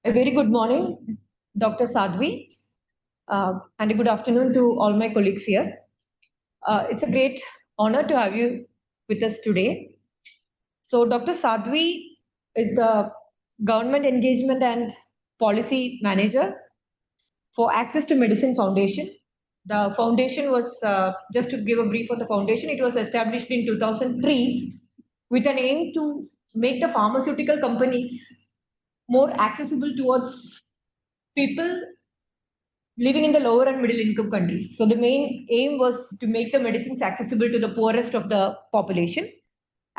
A very good morning, Dr. Sadhavi, and a good afternoon to all my colleagues here. It's a great honor to have you with us today. So, Dr. Sadhavi is the Government Engagement and Policy Manager for Access to Medicine Foundation. The foundation was, just to give a brief on the foundation, it was established in 2003 with an aim to make the pharmaceutical companies more accessible towards people living in the lower and middle income countries. So the main aim was to make the medicines accessible to the poorest of the population.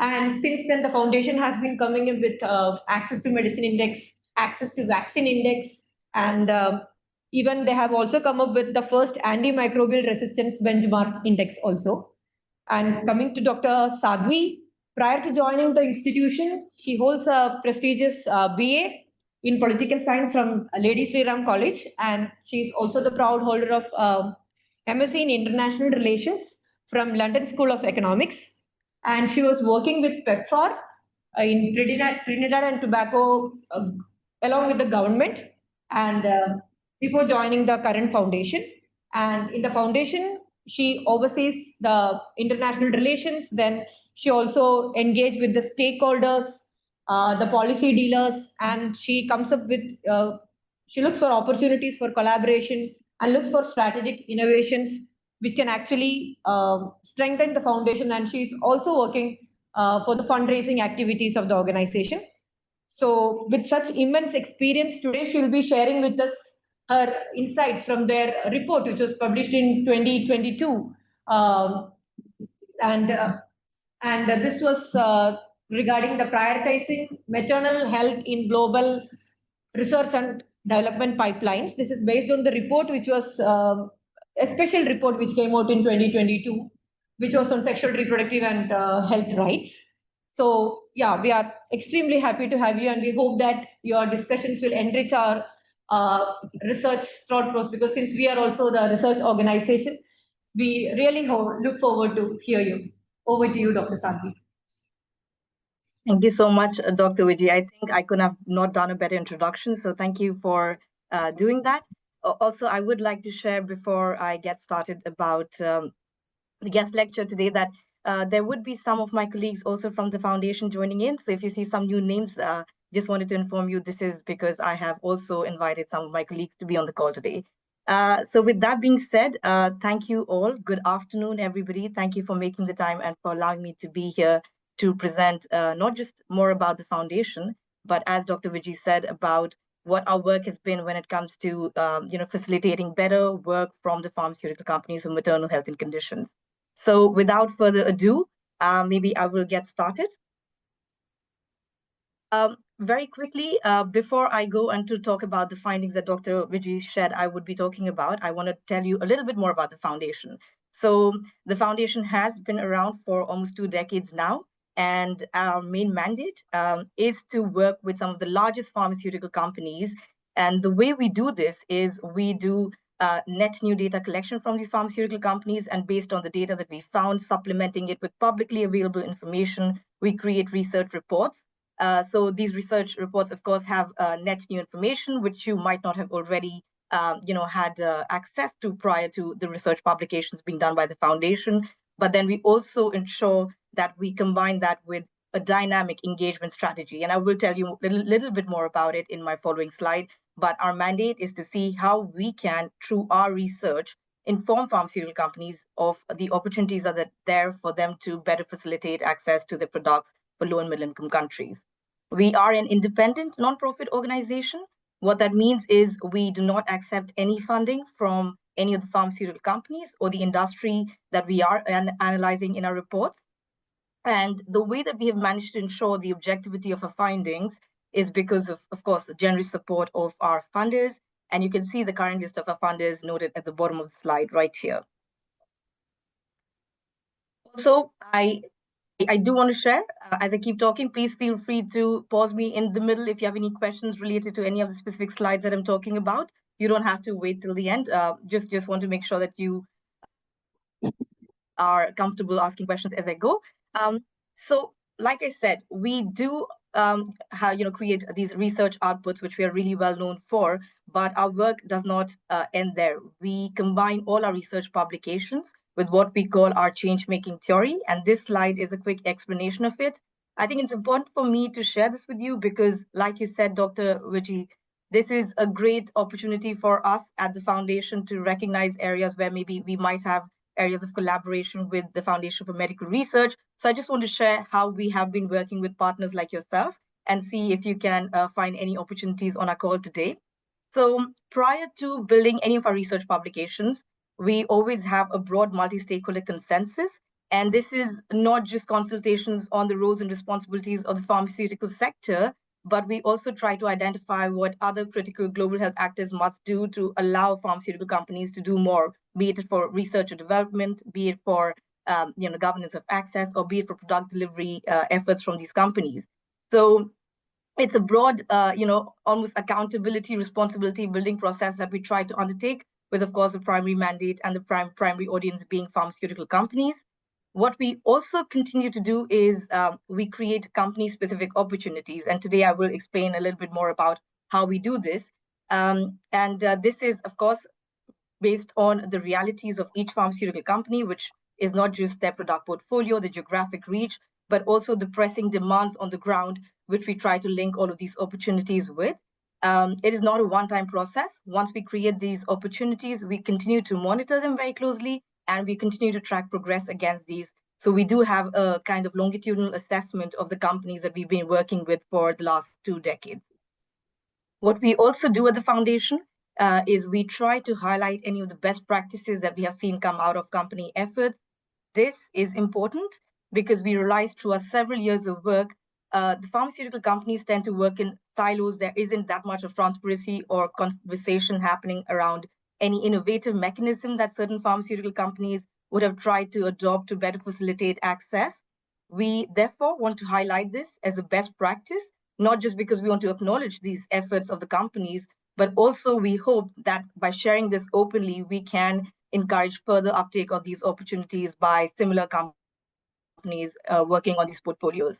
And since then, the foundation has been coming in with access to medicine index, access to vaccine index, and even they have also come up with the first antimicrobial resistance benchmark index also. And coming to Dr. Sadhvi, prior to joining the institution, she holds a prestigious BA in political science from Lady Sri Ram College, and she is also the proud holder of MSc in International Relations from London School of Economics. And she was working with PEPFAR in Trinidad and Tobago along with the government, and before joining the current foundation. And in the foundation, she oversees the international relations. Then she also engaged with the stakeholders, the policy dealers, and she comes up with, she looks for opportunities for collaboration and looks for strategic innovations which can actually strengthen the foundation. And she's also working for the fundraising activities of the organization. So with such immense experience, today she will be sharing with us her insights from their report, which was published in 2022. And this was regarding the prioritizing maternal health in global research and development pipelines. This is based on the report, which was a special report which came out in 2022, which was on sexual, reproductive, and health rights. So, yeah, we are extremely happy to have you, and we hope that your discussions will enrich our research thought process, because since we are also the research organization, we really look forward to hear you. Over to you, Dr. Sadhavi. Thank you so much, Dr. Vijay. I think I could have not done a better introduction, so thank you for doing that. Also, I would like to share before I get started about the guest lecture today that there would be some of my colleagues also from the foundation joining in. So if you see some new names, just wanted to inform you this is because I have also invited some of my colleagues to be on the call today. So with that being said, thank you all. Good afternoon, everybody. Thank you for making the time and for allowing me to be here to present not just more about the foundation, but as Dr. Vijay said, about what our work has been when it comes to facilitating better work from the pharmaceutical companies for maternal health and conditions. So without further ado, maybe I will get started. Very quickly, before I go on to talk about the findings that Dr. Vijay shared, I would be talking about, I want to tell you a little bit more about the foundation. So the foundation has been around for almost 2 decades now, and our main mandate is to work with some of the largest pharmaceutical companies. And the way we do this is we do net new data collection from these pharmaceutical companies, and based on the data that we found, supplementing it with publicly available information, we create research reports. So these research reports, of course, have net new information, which you might not have already had access to prior to the research publications being done by the foundation. But then we also ensure that we combine that with a dynamic engagement strategy. And I will tell you a little bit more about it in my following slide. But our mandate is to see how we can, through our research, inform pharmaceutical companies of the opportunities that are there for them to better facilitate access to the products for low and middle income countries. We are an independent nonprofit organization. What that means is we do not accept any funding from any of the pharmaceutical companies or the industry that we are analyzing in our reports. And the way that we have managed to ensure the objectivity of our findings is because of course, the generous support of our funders. And you can see the current list of our funders noted at the bottom of the slide right here. Also, I do want to share, as I keep talking, please feel free to pause me in the middle if you have any questions related to any of the specific slides that I'm talking about. You don't have to wait till the end. Just want to make sure that you are comfortable asking questions as I go. So like I said, we do create these research outputs, which we are really well known for. But our work does not end there. We combine all our research publications with what we call our change-making theory. And this slide is a quick explanation of it. I think it's important for me to share this with you because, like you said, Dr. Vijay, this is a great opportunity for us at the foundation to recognize areas where maybe we might have areas of collaboration with the Foundation for Medical Research. So I just want to share how we have been working with partners like yourself and see if you can find any opportunities on our call today. So prior to building any of our research publications, we always have a broad multi-stakeholder consensus. And this is not just consultations on the roles and responsibilities of the pharmaceutical sector, but we also try to identify what other critical global health actors must do to allow pharmaceutical companies to do more, be it for research and development, be it for governance of access, or be it for product delivery efforts from these companies. So it's a broad, almost accountability, responsibility building process that we try to undertake with, of course, the primary mandate and the primary audience being pharmaceutical companies. What we also continue to do is we create company-specific opportunities. And today I will explain a little bit more about how we do this. This is, of course, based on the realities of each pharmaceutical company, which is not just their product portfolio, the geographic reach, but also the pressing demands on the ground, which we try to link all of these opportunities with. It is not a one-time process. Once we create these opportunities, we continue to monitor them very closely, and we continue to track progress against these. So we do have a kind of longitudinal assessment of the companies that we've been working with for the last 2 decades. What we also do at the foundation is we try to highlight any of the best practices that we have seen come out of company efforts. This is important because we realized through our several years of work, the pharmaceutical companies tend to work in silos. There isn't that much of transparency or conversation happening around any innovative mechanism that certain pharmaceutical companies would have tried to adopt to better facilitate access. We therefore want to highlight this as a best practice, not just because we want to acknowledge these efforts of the companies, but also we hope that by sharing this openly, we can encourage further uptake of these opportunities by similar companies working on these portfolios.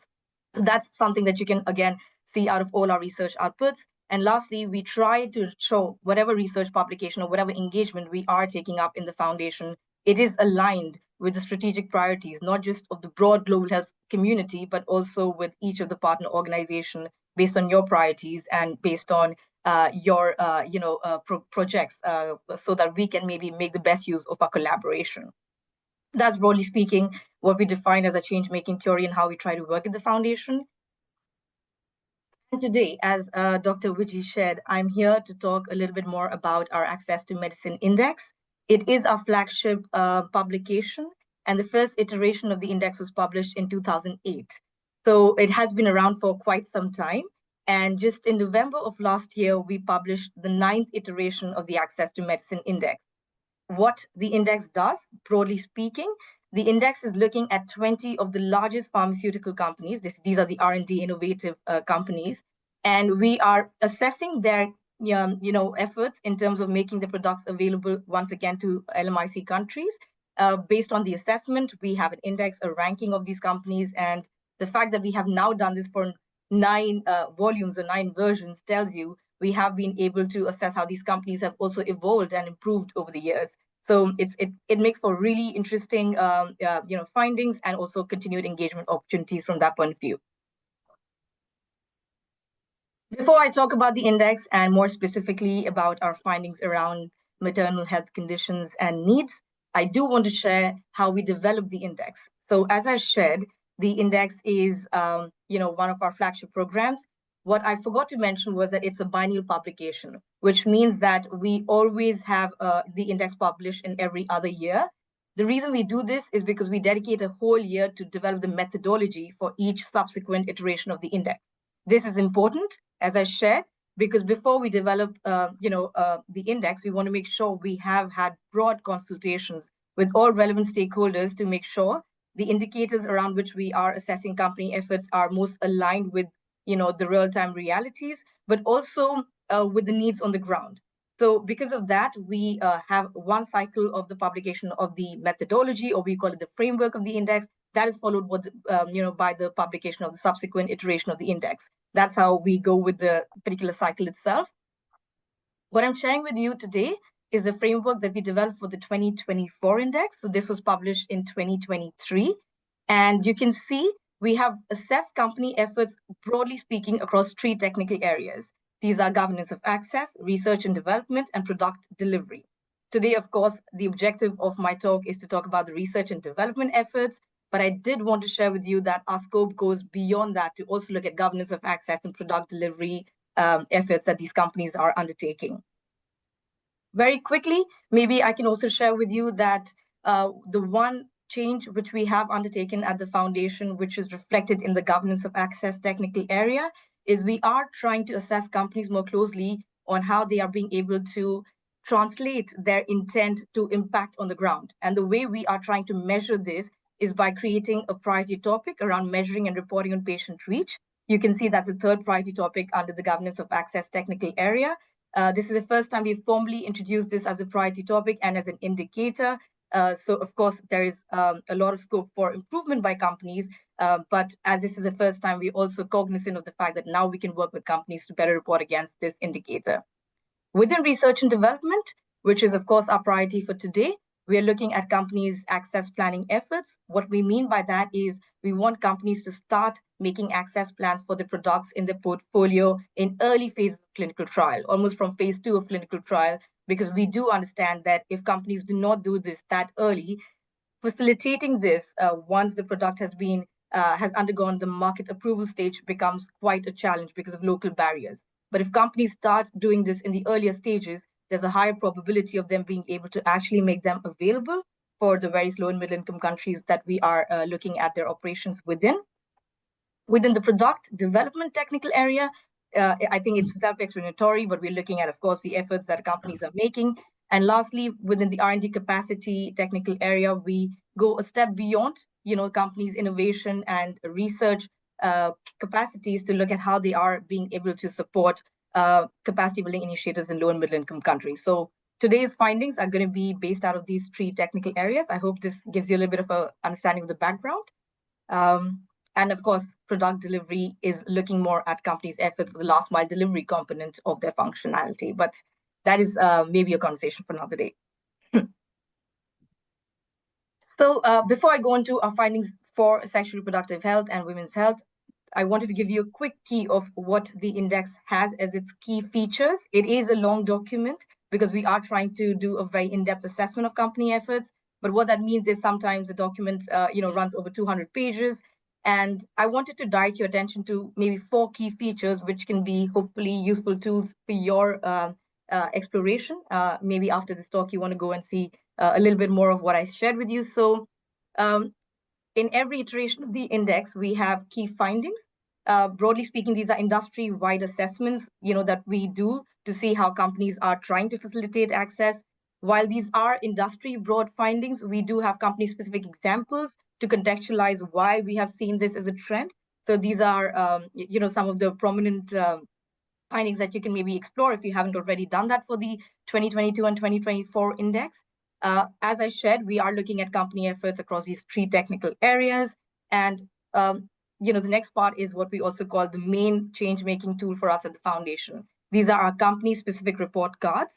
So that's something that you can, again, see out of all our research outputs. And lastly, we try to show whatever research publication or whatever engagement we are taking up in the foundation, it is aligned with the strategic priorities, not just of the broad global health community, but also with each of the partner organizations based on your priorities and based on your projects so that we can maybe make the best use of our collaboration. That's broadly speaking what we define as a change-making theory and how we try to work at the foundation. And today, as Dr. Vijay shared, I'm here to talk a little bit more about our Access to Medicine Index. It is our flagship publication, and the first iteration of the index was published in 2008. So it has been around for quite some time. And just in November of last year, we published the 9th iteration of the Access to Medicine Index. What the index does, broadly speaking, the index is looking at 20 of the largest pharmaceutical companies. These are the R&D innovative companies. And we are assessing their efforts in terms of making the products available once again to LMIC countries. Based on the assessment, we have an index, a ranking of these companies. And the fact that we have now done this for 9 volumes or 9 versions tells you we have been able to assess how these companies have also evolved and improved over the years. So it makes for really interesting findings and also continued engagement opportunities from that point of view. Before I talk about the index and more specifically about our findings around maternal health conditions and needs, I do want to share how we developed the index. So as I shared, the index is one of our flagship programs. What I forgot to mention was that it's a biennial publication, which means that we always have the index published in every other year. The reason we do this is because we dedicate a whole year to develop the methodology for each subsequent iteration of the index. This is important, as I shared, because before we develop the index, we want to make sure we have had broad consultations with all relevant stakeholders to make sure the indicators around which we are assessing company efforts are most aligned with the real-time realities, but also with the needs on the ground. So because of that, we have one cycle of the publication of the methodology, or we call it the framework of the index. That is followed by the publication of the subsequent iteration of the index. That's how we go with the particular cycle itself. What I'm sharing with you today is a framework that we developed for the 2024 index. So this was published in 2023. And you can see we have assessed company efforts, broadly speaking, across 3 technical areas. These are governance of access, research and development, and product delivery. Today, of course, the objective of my talk is to talk about the research and development efforts, but I did want to share with you that our scope goes beyond that to also look at governance of access and product delivery efforts that these companies are undertaking. Very quickly, maybe I can also share with you that the one change which we have undertaken at the foundation, which is reflected in the governance of access technical area, is we are trying to assess companies more closely on how they are being able to translate their intent to impact on the ground. And the way we are trying to measure this is by creating a priority topic around measuring and reporting on patient reach. You can see that's the 3rd priority topic under the governance of access technical area. This is the first time we've formally introduced this as a priority topic and as an indicator. So of course, there is a lot of scope for improvement by companies, but as this is the first time, we're also cognizant of the fact that now we can work with companies to better report against this indicator. Within research and development, which is of course our priority for today, we are looking at companies' access planning efforts. What we mean by that is we want companies to start making access plans for the products in their portfolio in early phases of clinical trial, almost from phase 2 of clinical trial, because we do understand that if companies do not do this that early, facilitating this once the product has undergone the market approval stage becomes quite a challenge because of local barriers. But if companies start doing this in the earlier stages, there's a higher probability of them being able to actually make them available for the very low and middle income countries that we are looking at their operations within. Within the product development technical area, I think it's self-explanatory, but we're looking at, of course, the efforts that companies are making. And lastly, within the R&D capacity technical area, we go a step beyond, companies' innovation and research capacities to look at how they are being able to support capacity building initiatives in low and middle income countries. So today's findings are going to be based out of these 3 technical areas. I hope this gives you a little bit of an understanding of the background. And of course, product delivery is looking more at companies' efforts for the last mile delivery component of their functionality. But that is maybe a conversation for another day. So before I go into our findings for sexual reproductive health and women's health, I wanted to give you a quick key of what the index has as its key features. It is a long document because we are trying to do a very in-depth assessment of company efforts. But what that means is sometimes the document runs over 200 pages. And I wanted to direct your attention to maybe 4 key features, which can be hopefully useful tools for your exploration. Maybe after this talk, you want to go and see a little bit more of what I shared with you. So in every iteration of the index, we have key findings. Broadly speaking, these are industry-wide assessments, that we do to see how companies are trying to facilitate access. While these are industry-broad findings, we do have company-specific examples to contextualize why we have seen this as a trend. So these are, some of the prominent findings that you can maybe explore if you haven't already done that for the 2022 and 2024 index. As I shared, we are looking at company efforts across these 3 technical areas. And, the next part is what we also call the main change-making tool for us at the foundation. These are our company-specific report cards.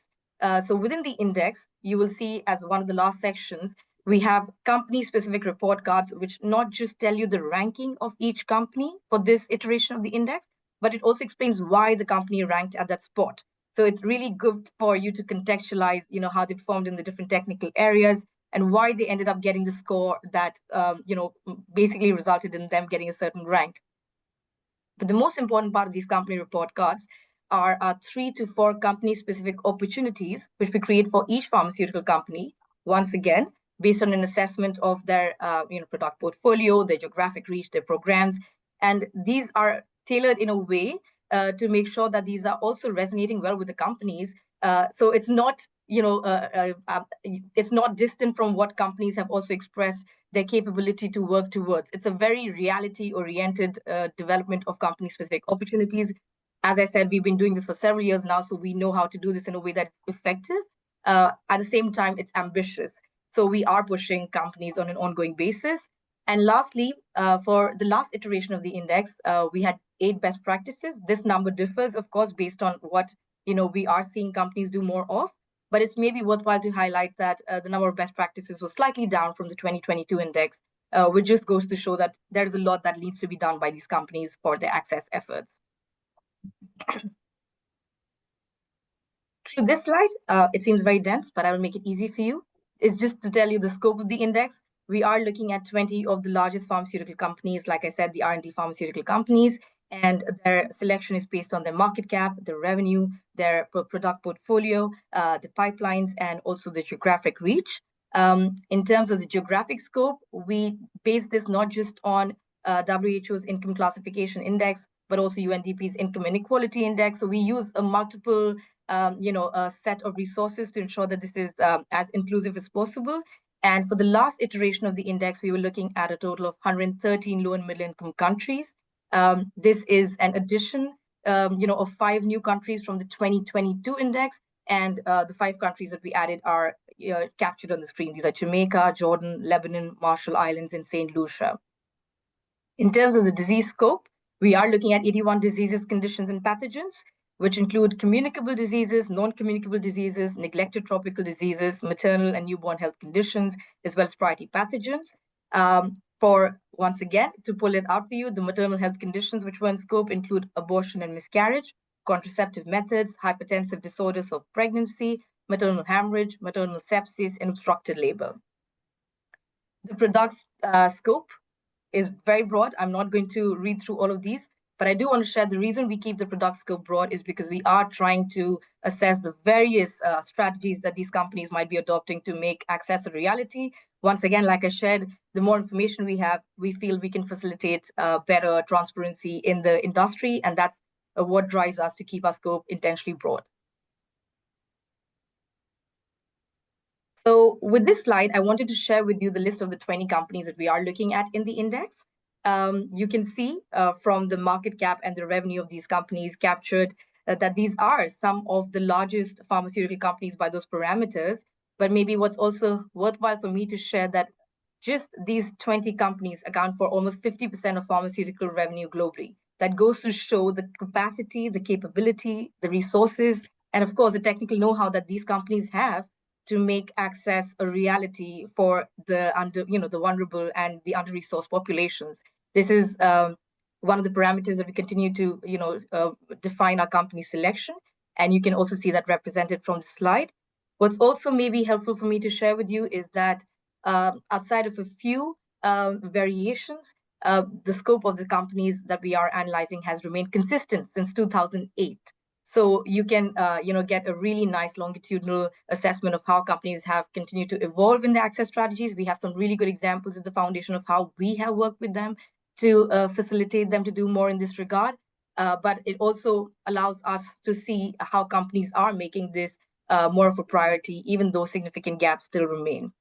So within the index, you will see as one of the last sections, we have company-specific report cards, which not just tell you the ranking of each company for this iteration of the index, but it also explains why the company ranked at that spot. So it's really good for you to contextualize, how they performed in the different technical areas and why they ended up getting the score that, basically resulted in them getting a certain rank. But the most important part of these company report cards are 3 to 4 company-specific opportunities, which we create for each pharmaceutical company, once again, based on an assessment of their product portfolio, their geographic reach, their programs. And these are tailored in a way to make sure that these are also resonating well with the companies. So it's not, it's not distant from what companies have also expressed their capability to work towards. It's a very reality-oriented development of company-specific opportunities. As I said, we've been doing this for several years now, so we know how to do this in a way that's effective. At the same time, it's ambitious. So we are pushing companies on an ongoing basis. And lastly, for the last iteration of the index, we had 8 best practices. This number differs, of course, based on what we are seeing companies do more of. But it's maybe worthwhile to highlight that the number of best practices was slightly down from the 2022 index, which just goes to show that there's a lot that needs to be done by these companies for their access efforts. To this slide, it seems very dense, but I will make it easy for you. It's just to tell you the scope of the index. We are looking at 20 of the largest pharmaceutical companies, like I said, the R&D pharmaceutical companies, and their selection is based on their market cap, their revenue, their product portfolio, the pipelines, and also the geographic reach. In terms of the geographic scope, we base this not just on WHO's income classification index, but also UNDP's income inequality index. So we use a multiple a set of resources to ensure that this is as inclusive as possible. And for the last iteration of the index, we were looking at a total of 113 low and middle income countries. This is an addition, of 5 new countries from the 2022 index. And the 5 countries that we added are captured on the screen. These are Jamaica, Jordan, Lebanon, Marshall Islands, and St. Lucia. In terms of the disease scope, we are looking at 81 diseases, conditions, and pathogens, which include communicable diseases, non-communicable diseases, neglected tropical diseases, maternal and newborn health conditions, as well as priority pathogens. Once again, to pull it out for you, the maternal health conditions which were in scope include abortion and miscarriage, contraceptive methods, hypertensive disorders of pregnancy, maternal hemorrhage, maternal sepsis, and obstructed labor. The products scope is very broad. I'm not going to read through all of these, but I do want to share the reason we keep the product scope broad is because we are trying to assess the various strategies that these companies might be adopting to make access a reality. Once again, like I shared, the more information we have, we feel we can facilitate better transparency in the industry, and that's what drives us to keep our scope intentionally broad. So with this slide, I wanted to share with you the list of the 20 companies that we are looking at in the index. You can see from the market cap and the revenue of these companies captured that these are some of the largest pharmaceutical companies by those parameters. But maybe what's also worthwhile for me to share that just these 20 companies account for almost 50% of pharmaceutical revenue globally. That goes to show the capacity, the capability, the resources, and of course, the technical know-how that these companies have to make access a reality for the the vulnerable and the under-resourced populations. This is one of the parameters that we continue to, define our company selection. And you can also see that represented from the slide. What's also maybe helpful for me to share with you is that outside of a few variations, the scope of the companies that we are analyzing has remained consistent since 2008. So you can, get a really nice longitudinal assessment of how companies have continued to evolve in their access strategies. We have some really good examples at the foundation of how we have worked with them to facilitate them to do more in this regard. But it also allows us to see how companies are making this more of a priority, even though significant gaps still remain.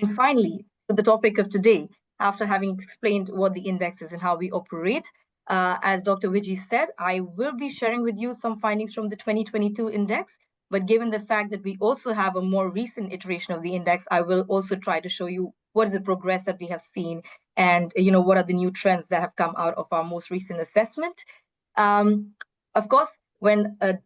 And finally, to the topic of today, after having explained what the index is and how we operate, as Dr. Vijay said, I will be sharing with you some findings from the 2022 index, but given the fact that we also have a more recent iteration of the index, I will also try to show you what is the progress that we have seen and what are the new trends that have come out of our most recent assessment. Of course, when the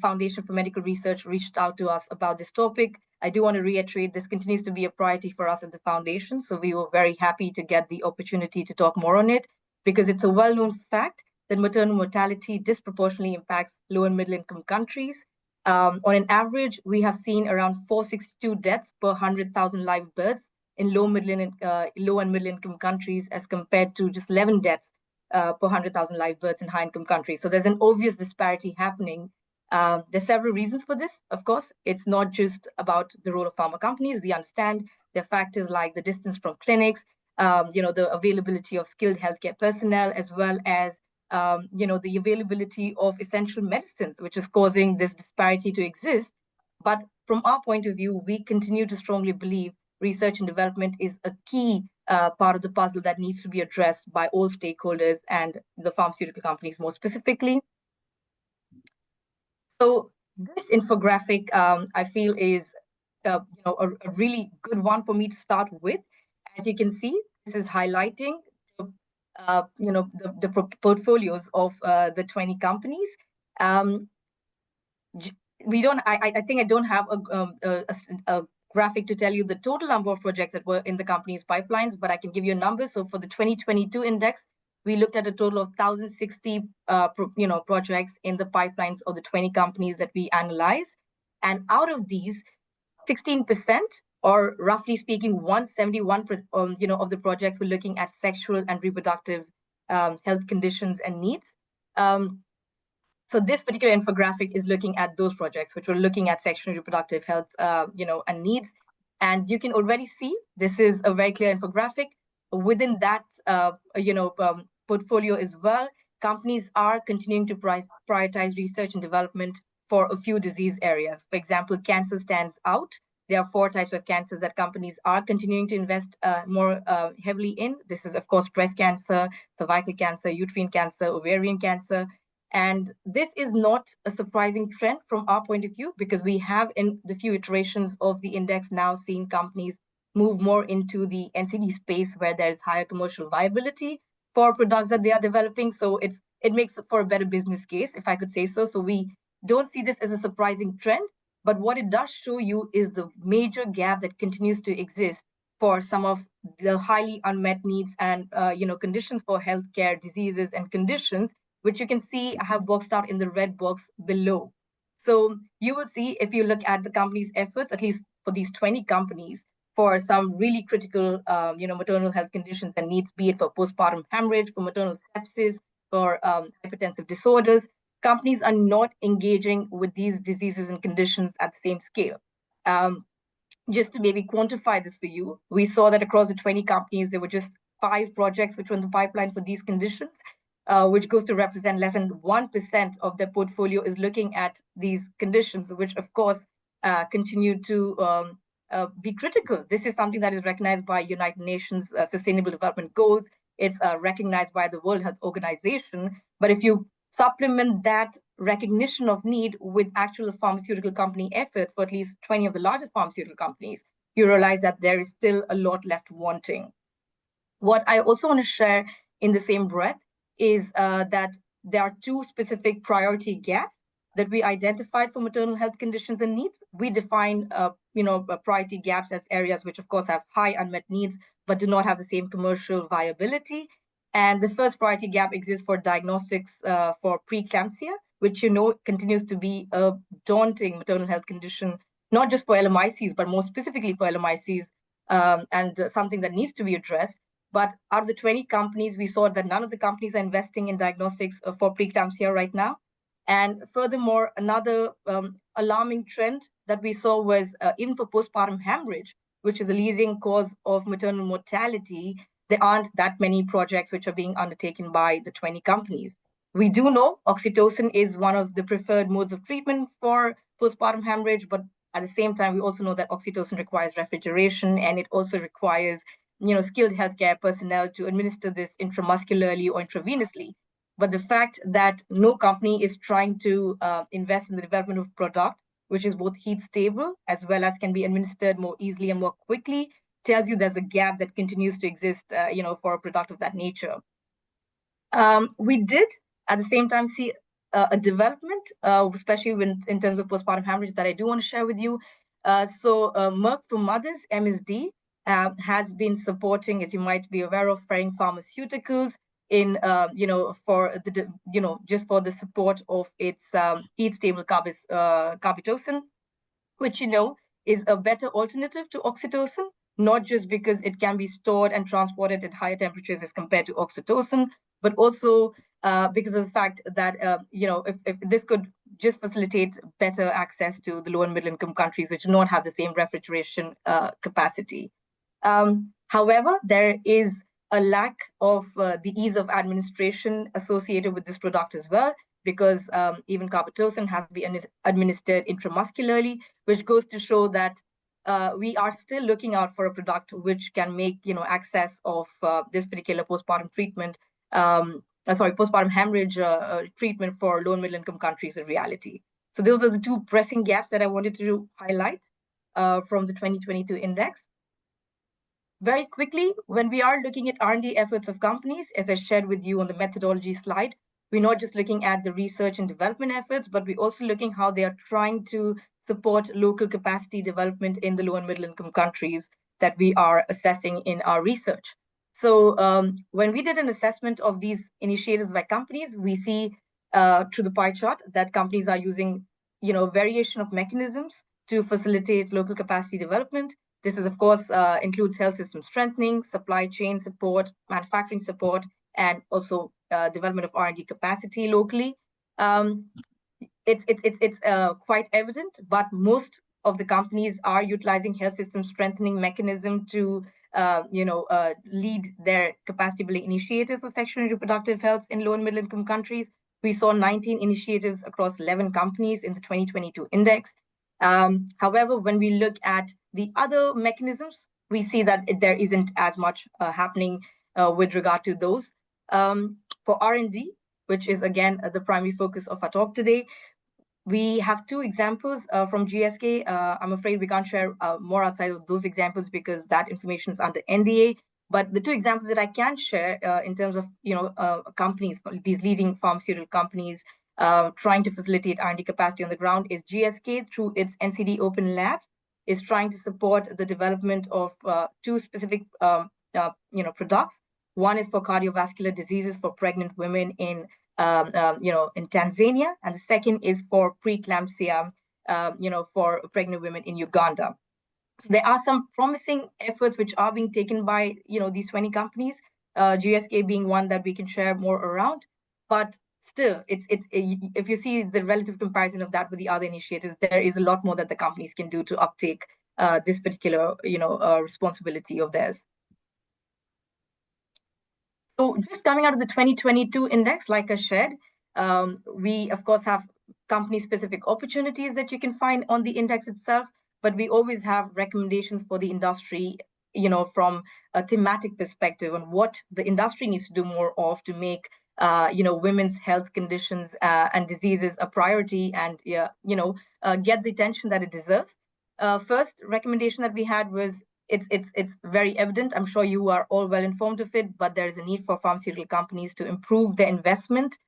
Foundation for Medical Research reached out to us about this topic, I do want to reiterate this continues to be a priority for us at the Foundation. So we were very happy to get the opportunity to talk more on it, because it's a well-known fact that maternal mortality disproportionately impacts low and middle income countries. On an average, we have seen around 462 deaths per 100,000 live births in low and middle income countries, as compared to just 11 deaths per 100,000 live births in high income countries. So there's an obvious disparity happening. There's several reasons for this. Of course, it's not just about the role of pharma companies. We understand there are factors like the distance from clinics, the availability of skilled healthcare personnel, as well as, the availability of essential medicines, which is causing this disparity to exist. But from our point of view, we continue to strongly believe research and development is a key part of the puzzle that needs to be addressed by all stakeholders and the pharmaceutical companies more specifically. So this infographic, I feel, is a really good one for me to start with. As you can see, this is highlighting the portfolios of the 20 companies. We don't. I think I don't have a graphic to tell you the total number of projects that were in the company's pipelines, but I can give you a number. So for the 2022 index, we looked at a total of 1,060 projects in the pipelines of the 20 companies that we analyzed, and out of these, 16%, or roughly speaking, 171 of the projects were looking at sexual and reproductive health conditions and needs. So this particular infographic is looking at those projects, which were looking at sexual and reproductive health, and needs. And you can already see this is a very clear infographic. Within that, portfolio as well, companies are continuing to prioritize research and development for a few disease areas. For example, cancer stands out. There are 4 types of cancers that companies are continuing to invest more heavily in. This is, of course, breast cancer, cervical cancer, uterine cancer, ovarian cancer. And this is not a surprising trend from our point of view, because we have in the few iterations of the index now seen companies move more into the NCD space where there's higher commercial viability for products that they are developing. So it makes for a better business case, if I could say so. So we don't see this as a surprising trend, but what it does show you is the major gap that continues to exist for some of the highly unmet needs and conditions for healthcare diseases and conditions, which you can see I have boxed out in the red box below. So you will see, if you look at the company's efforts, at least for these 20 companies, for some really critical, maternal health conditions and needs, be it for postpartum hemorrhage, for maternal sepsis, for hypertensive disorders, companies are not engaging with these diseases and conditions at the same scale. Just to maybe quantify this for you, we saw that across the 20 companies, there were just 5 projects which were in the pipeline for these conditions, which goes to represent less than 1% of their portfolio is looking at these conditions, which of course continue to be critical. This is something that is recognized by United Nations Sustainable Development Goals. It's recognized by the World Health Organization. But if you supplement that recognition of need with actual pharmaceutical company efforts for at least 20 of the largest pharmaceutical companies, you realize that there is still a lot left wanting. What I also want to share in the same breath is that there are 2 specific priority gaps that we identified for maternal health conditions and needs. We define, priority gaps as areas which, of course, have high unmet needs, but do not have the same commercial viability. And the first priority gap exists for diagnostics for preeclampsia, which, continues to be a daunting maternal health condition, not just for LMICs, but more specifically for LMICs, and something that needs to be addressed. But out of the 20 companies, we saw that none of the companies are investing in diagnostics for preeclampsia right now. And furthermore, another alarming trend that we saw was even for postpartum hemorrhage, which is a leading cause of maternal mortality, there aren't that many projects which are being undertaken by the 20 companies. We do know oxytocin is one of the preferred modes of treatment for postpartum hemorrhage, but at the same time, we also know that oxytocin requires refrigeration, and it also requires skilled healthcare personnel to administer this intramuscularly or intravenously. But the fact that no company is trying to invest in the development of a product which is both heat stable as well as can be administered more easily and more quickly tells you there's a gap that continues to exist, for a product of that nature. We did at the same time see a development, especially in terms of postpartum hemorrhage, that I do want to share with you. So Merck for Mothers, MSD, has been supporting, as you might be aware of, Ferring Pharmaceuticals in, for the, just for the support of its heat stable carbetocin, which, is a better alternative to oxytocin, not just because it can be stored and transported at higher temperatures as compared to oxytocin, but also because of the fact that, if this could just facilitate better access to the low and middle income countries, which do not have the same refrigeration capacity. However, there is a lack of the ease of administration associated with this product as well, because even carbetocin has to be administered intramuscularly, which goes to show that we are still looking out for a product which can make access of this particular postpartum treatment, postpartum hemorrhage treatment for low and middle income countries a reality. So those are the 2 pressing gaps that I wanted to highlight from the 2022 index. Very quickly, when we are looking at R&D efforts of companies, as I shared with you on the methodology slide, we're not just looking at the research and development efforts, but we're also looking how they are trying to support local capacity development in the low and middle income countries that we are assessing in our research. So when we did an assessment of these initiatives by companies, we see through the pie chart that companies are using, variation of mechanisms to facilitate local capacity development. This is, of course, includes health system strengthening, supply chain support, manufacturing support, and also development of R&D capacity locally. It's quite evident, but most of the companies are utilizing health system strengthening mechanism to lead their capacity building initiatives for sexual and reproductive health in low and middle income countries. We saw 19 initiatives across 11 companies in the 2022 index. However, when we look at the other mechanisms, we see that there isn't as much happening with regard to those. For R&D, which is again the primary focus of our talk today, we have two examples from GSK. I'm afraid we can't share more outside of those examples because that information is under NDA. But the two examples that I can share in terms of companies, these leading pharmaceutical companies trying to facilitate R&D capacity on the ground is GSK through its NCD Open Labs is trying to support the development of two specific products. One is for cardiovascular diseases for pregnant women in Tanzania, and the second is for preeclampsia, for pregnant women in Uganda. There are some promising efforts which are being taken by these 20 companies, GSK being one that we can share more around. But still, it's if you see the relative comparison of that with the other initiatives, there is a lot more that the companies can do to uptake this particular responsibility of theirs. So just coming out of the 2022 index, like I shared, we of course have company-specific opportunities that you can find on the index itself, but we always have recommendations for the industry, from a thematic perspective on what the industry needs to do more of to make, women's health conditions and diseases a priority and, get the attention that it deserves. First recommendation that we had was it's very evident. I'm sure you are all well informed of it, but there is a need for pharmaceutical companies to improve their investment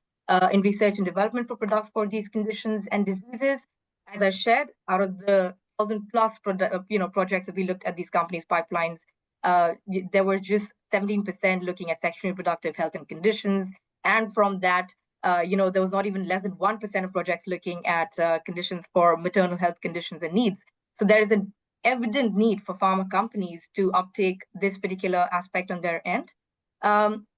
in research and development for products for these conditions and diseases. As I shared, out of the 1,000 plus projects that we looked at these companies' pipelines, there were just 17% looking at sexual and reproductive health and conditions, and from that, there was not even less than 1% of projects looking at conditions for maternal health conditions and needs. So there is an evident need for pharma companies to uptake this particular aspect on their end.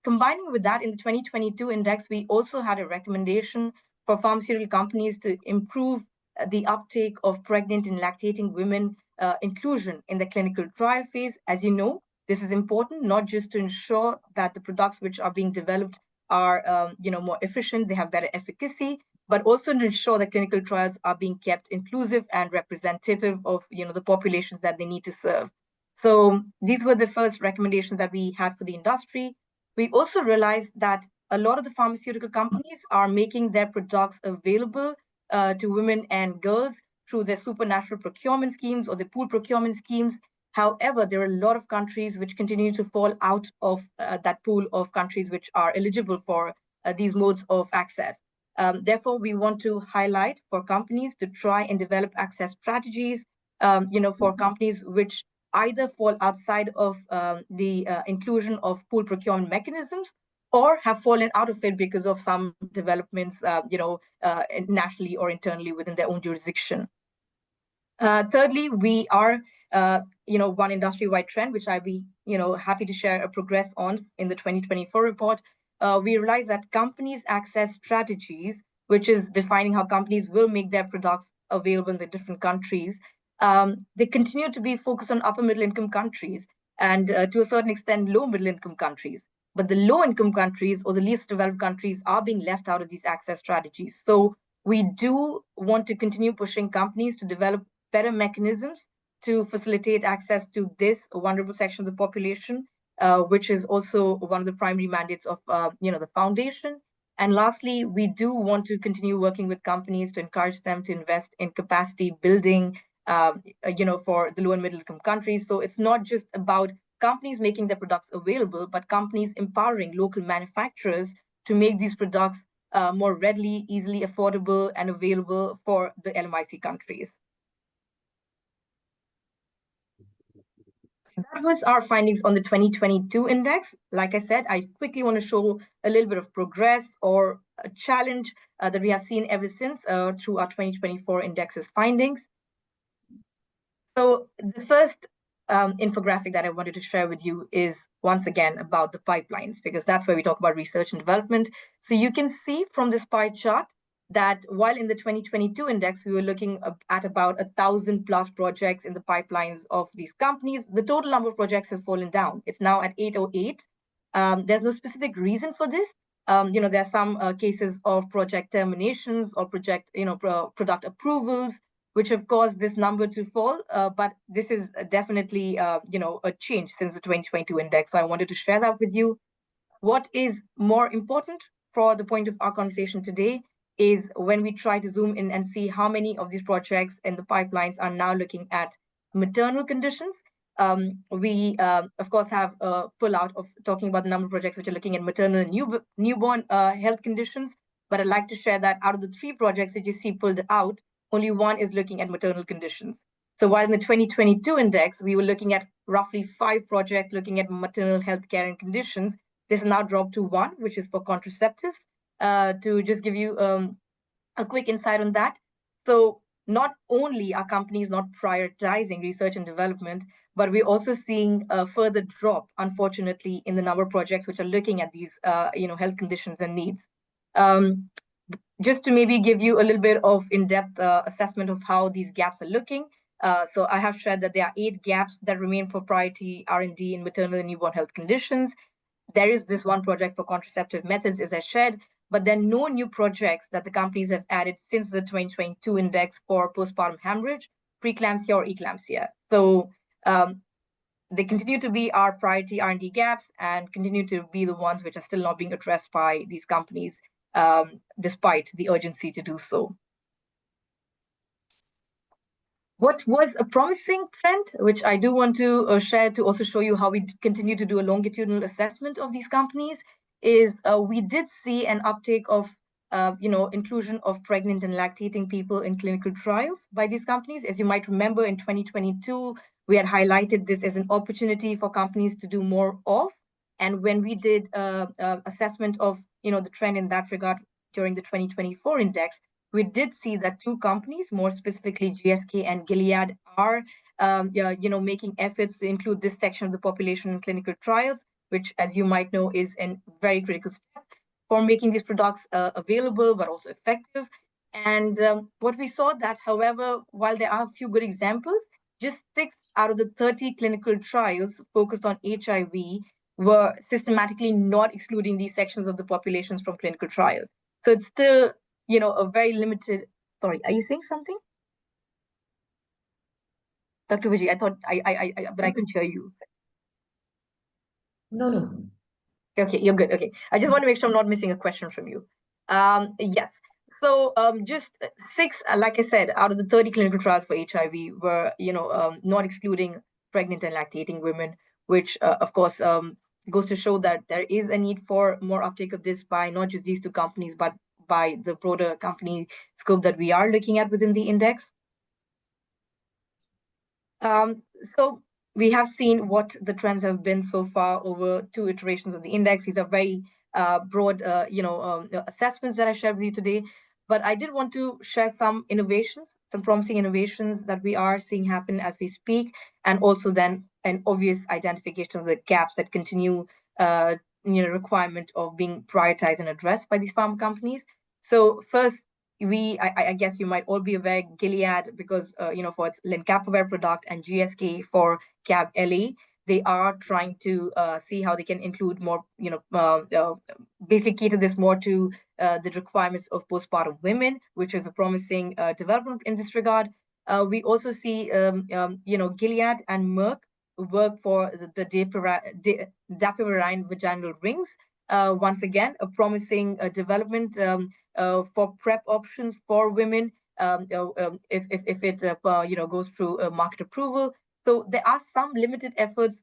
Combining with that, in the 2022 index, we also had a recommendation for pharmaceutical companies to improve the uptake of pregnant and lactating women inclusion in the clinical trial phase. As you know, this is important, not just to ensure that the products which are being developed are more efficient, they have better efficacy, but also to ensure that clinical trials are being kept inclusive and representative of the populations that they need to serve. So these were the first recommendations that we had for the industry. We also realized that a lot of the pharmaceutical companies are making their products available to women and girls through their supernatural procurement schemes or the pool procurement schemes. However, there are a lot of countries which continue to fall out of that pool of countries which are eligible for these modes of access. Therefore, we want to highlight for companies to try and develop access strategies, for companies which either fall outside of the inclusion of pool procurement mechanisms or have fallen out of it because of some developments, nationally or internally within their own jurisdiction. Thirdly, we are, one industry-wide trend, which I'll be, happy to share a progress on in the 2024 report. We realize that companies' access strategies, which is defining how companies will make their products available in the different countries, they continue to be focused on upper middle income countries and to a certain extent low middle income countries. But the low income countries or the least developed countries are being left out of these access strategies. So we do want to continue pushing companies to develop better mechanisms to facilitate access to this vulnerable section of the population, which is also one of the primary mandates of the foundation. And lastly, we do want to continue working with companies to encourage them to invest in capacity building, for the low and middle income countries. So it's not just about companies making their products available, but companies empowering local manufacturers to make these products more readily, easily affordable, and available for the LMIC countries. That was our findings on the 2022 index. Like I said, I quickly want to show a little bit of progress or a challenge that we have seen ever since through our 2024 index's findings. So the first infographic that I wanted to share with you is once again about the pipelines, because that's where we talk about research and development. So you can see from this pie chart that while in the 2022 index, we were looking at about 1,000 plus projects in the pipelines of these companies, the total number of projects has fallen down. It's now at 808. There's no specific reason for this. There are some cases of project terminations or product approvals, which have caused this number to fall. But this is definitely, a change since the 2022 index. So I wanted to share that with you. What is more important for the point of our conversation today is when we try to zoom in and see how many of these projects in the pipelines are now looking at maternal conditions. We, of course, have a pull out of talking about the number of projects which are looking at maternal and newborn health conditions. But I'd like to share that out of the 3 projects that you see pulled out, only 1 is looking at maternal conditions. So while in the 2022 index, we were looking at roughly 5 projects looking at maternal health care and conditions, this is now dropped to 1, which is for contraceptives. To just give you a quick insight on that. So not only are companies not prioritizing research and development, but we're also seeing a further drop, unfortunately, in the number of projects which are looking at these health conditions and needs. Just to maybe give you a little bit of in-depth assessment of how these gaps are looking. So I have shared that there are 8 gaps that remain for priority R&D in maternal and newborn health conditions. There is this 1 project for contraceptive methods, as I shared, but there are no new projects that the companies have added since the 2022 index for postpartum hemorrhage, preeclampsia, or eclampsia. So they continue to be our priority R&D gaps and continue to be the ones which are still not being addressed by these companies, despite the urgency to do so. What was a promising trend, which I do want to share to also show you how we continue to do a longitudinal assessment of these companies, is we did see an uptake of inclusion of pregnant and lactating people in clinical trials by these companies. As you might remember, in 2022, we had highlighted this as an opportunity for companies to do more of. And when we did assessment of the trend in that regard during the 2024 index, we did see that 2 companies, more specifically GSK and Gilead, are making efforts to include this section of the population in clinical trials, which, as you might know, is a very critical step for making these products available, but also effective. And what we saw that, however, while there are a few good examples, just 6 out of the 30 clinical trials focused on HIV were systematically not excluding these sections of the populations from clinical trials. So it's still, a very limited. Sorry, are you saying something, Dr. Vijay? I thought but I couldn't hear you. No. Okay, you're good. Okay, I just want to make sure I'm not missing a question from you. Yes. So just 6, like I said, out of the 30 clinical trials for HIV were, not excluding pregnant and lactating women, which of course goes to show that there is a need for more uptake of this by not just these 2 companies, but by the broader company scope that we are looking at within the index. So we have seen what the trends have been so far over 2 iterations of the index. These are very broad, assessments that I shared with you today. But I did want to share some innovations, some promising innovations that we are seeing happen as we speak, and also then an obvious identification of the gaps that continue, requirement of being prioritized and addressed by these pharma companies. So first, I guess you might all be aware, Gilead, because for its lenacapavir product, and GSK for CAB LA, they are trying to see how they can include more, basically cater this more to the requirements of postpartum women, which is a promising development in this regard. We also see, Gilead and Merck work for the dapivirine vaginal rings. Once again, a promising development for PrEP options for women if it goes through market approval. So there are some limited efforts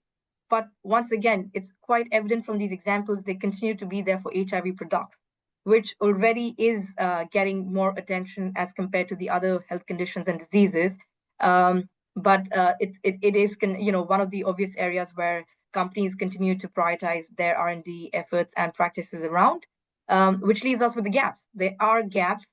But once again, it's quite evident from these examples, they continue to be there for HIV products, which already is getting more attention as compared to the other health conditions and diseases. But it is one of the obvious areas where companies continue to prioritize their R&D efforts and practices around, which leaves us with the gaps. There are gaps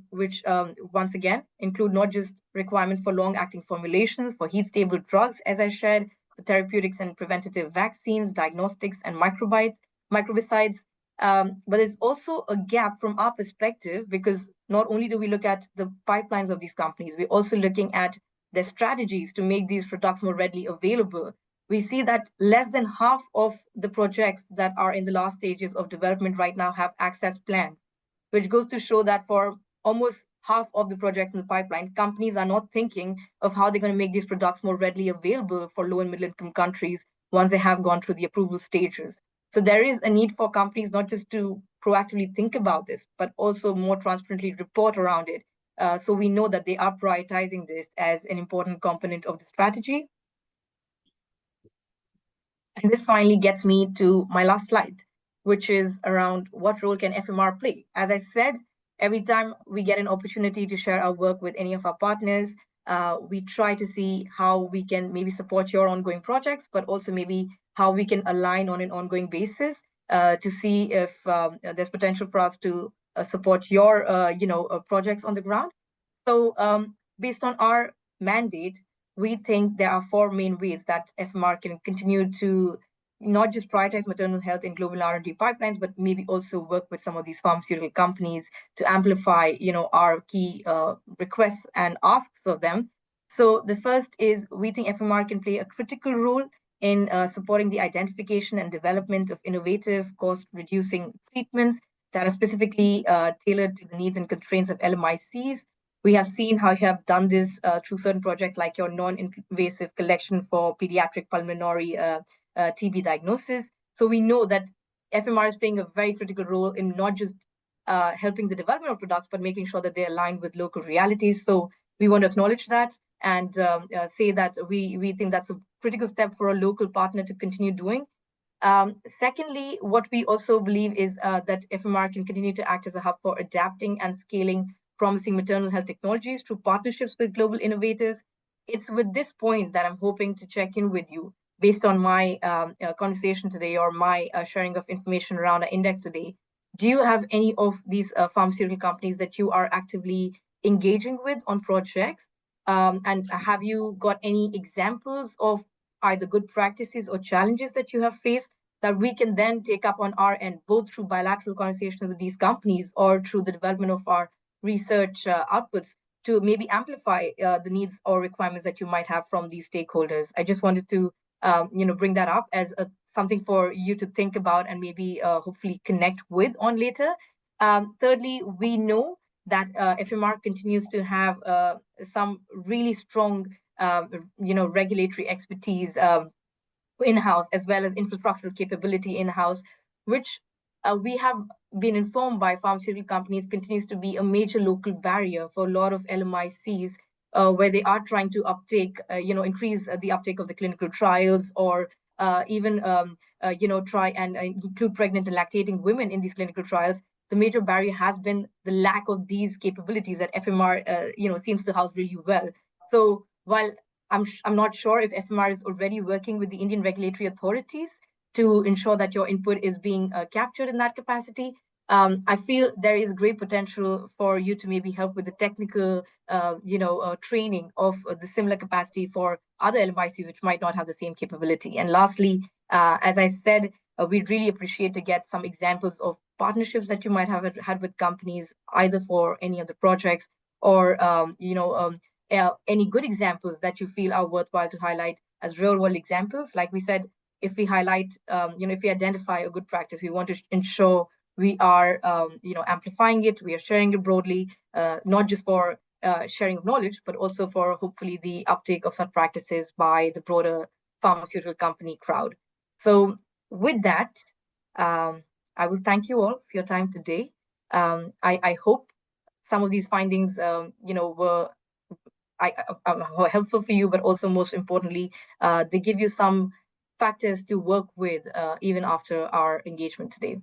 which once again include not just requirements for long-acting formulations, for heat-stable drugs, as I shared, for therapeutics and preventative vaccines, diagnostics, and microbicides. But there's also a gap from our perspective, because not only do we look at the pipelines of these companies, we're also looking at their strategies to make these products more readily available. We see that less than half of the projects that are in the last stages of development right now have access plans, which goes to show that for almost half of the projects in the pipeline, companies are not thinking of how they're going to make these products more readily available for low and middle income countries once they have gone through the approval stages. So there is a need for companies not just to proactively think about this, but also more transparently report around it. So we know that they are prioritizing this as an important component of the strategy. And this finally gets me to my last slide, which is around what role can FMR play? As I said, every time we get an opportunity to share our work with any of our partners, we try to see how we can maybe support your ongoing projects, but also maybe how we can align on an ongoing basis to see if there's potential for us to support your projects on the ground. So based on our mandate, we think there are four main ways that FMR can continue to not just prioritize maternal health in global R&D pipelines, but maybe also work with some of these pharmaceutical companies to amplify, our key requests and asks of them. So the first is we think FMR can play a critical role in supporting the identification and development of innovative, cost-reducing treatments that are specifically tailored to the needs and constraints of LMICs. We have seen how you have done this through certain projects like your non-invasive collection for pediatric pulmonary TB diagnosis. So we know that FMR is playing a very critical role in not just helping the development of products, but making sure that they align with local realities. So we want to acknowledge that and say that we think that's a critical step for a local partner to continue doing. Secondly, what we also believe is that FMR can continue to act as a hub for adapting and scaling promising maternal health technologies through partnerships with global innovators. It's with this point that I'm hoping to check in with you based on my conversation today or my sharing of information around our index today. Do you have any of these pharmaceutical companies that you are actively engaging with on projects? And have you got any examples of either good practices or challenges that you have faced that we can then take up on our end, both through bilateral conversations with these companies or through the development of our research outputs to maybe amplify the needs or requirements that you might have from these stakeholders? I just wanted to bring that up as something for you to think about and maybe hopefully connect with on later. Thirdly, we know that FMR continues to have some really strong regulatory expertise in-house, as well as infrastructural capability in-house, which we have been informed by pharmaceutical companies continues to be a major local barrier for a lot of LMICs, where they are trying to increase the uptake of the clinical trials, or even try and include pregnant and lactating women in these clinical trials. The major barrier has been the lack of these capabilities that FMR seems to house really well. So while I'm not sure if FMR is already working with the Indian regulatory authorities to ensure that your input is being captured in that capacity, I feel there is great potential for you to maybe help with the technical, training of the similar capacity for other LMICs which might not have the same capability. And lastly, as I said, we'd really appreciate to get some examples of partnerships that you might have had with companies, either for any of the projects or any good examples that you feel are worthwhile to highlight as real world examples. Like we said, if we highlight, if we identify a good practice, we want to ensure we are, amplifying it, we are sharing it broadly, not just for sharing of knowledge, but also for hopefully the uptake of such practices by the broader pharmaceutical company crowd. So with that, I will thank you all for your time today. I hope some of these findings, were helpful for you, but also most importantly, they give you some factors to work with even after our engagement today.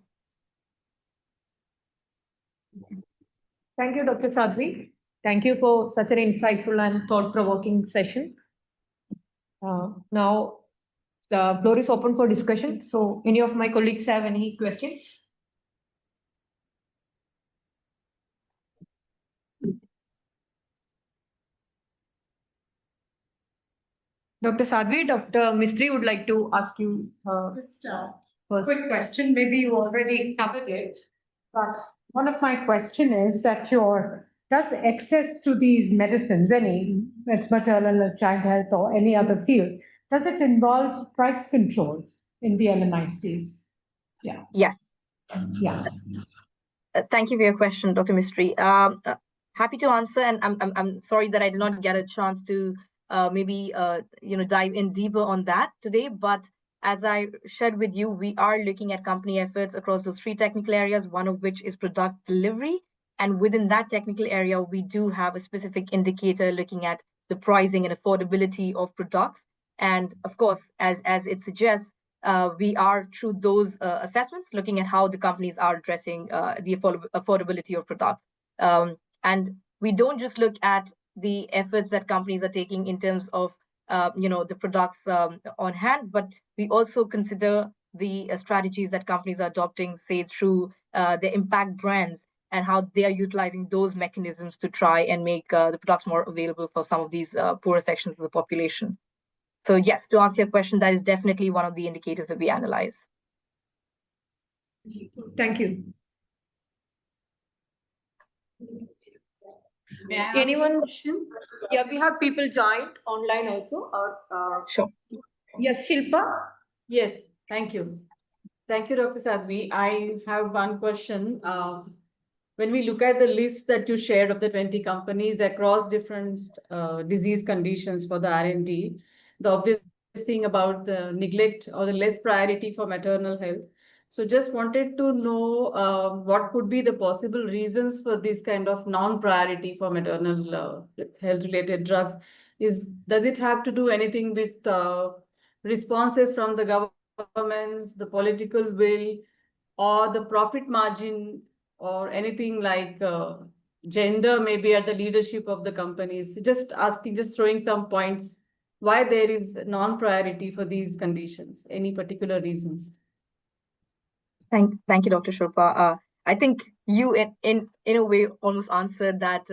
Thank you, Dr. Sadhavi. Thank you for such an insightful and thought-provoking session. Now, the floor is open for discussion. So, any of my colleagues have any questions? Dr. Sadhavi, Dr. Mistry would like to ask you Just first. quick question. Maybe you already covered it, but one of my question is that does access to these medicines, any maternal or child health or any other field, does it involve price control in the LMICs? Yeah. Yes. Yeah. Thank you for your question, Dr. Mistry. Happy to answer, and I'm sorry that I did not get a chance to maybe dive in deeper on that today. But as I shared with you, we are looking at company efforts across those three technical areas, one of which is product delivery. And within that technical area, we do have a specific indicator looking at the pricing and affordability of products. And of course, as it suggests, we are through those assessments looking at how the companies are addressing the affordability of products. And we don't just look at the efforts that companies are taking in terms of the products on hand, but we also consider the strategies that companies are adopting, say through their impact brands and how they are utilizing those mechanisms to try and make the products more available for some of these poorer sections of the population. So yes, to answer your question, that is definitely one of the indicators that we analyze. Thank you. Anyone? Yeah, we have people joined online also. Sure. Yes, Shilpa. Yes, thank you. Thank you, Dr. Sadhavi. I have one question. When we look at the list that you shared of the 20 companies across different disease conditions for the R&D, the obvious thing about the neglect or the less priority for maternal health. So just wanted to know what could be the possible reasons for this kind of non-priority for maternal health-related drugs. Does it have to do anything with responses from the governments, the political will, or the profit margin, or anything like gender maybe at the leadership of the companies? Just throwing some points why there is non-priority for these conditions. Any particular reasons? Thank you, Dr. Shilpa. I think you, in a way, almost answered that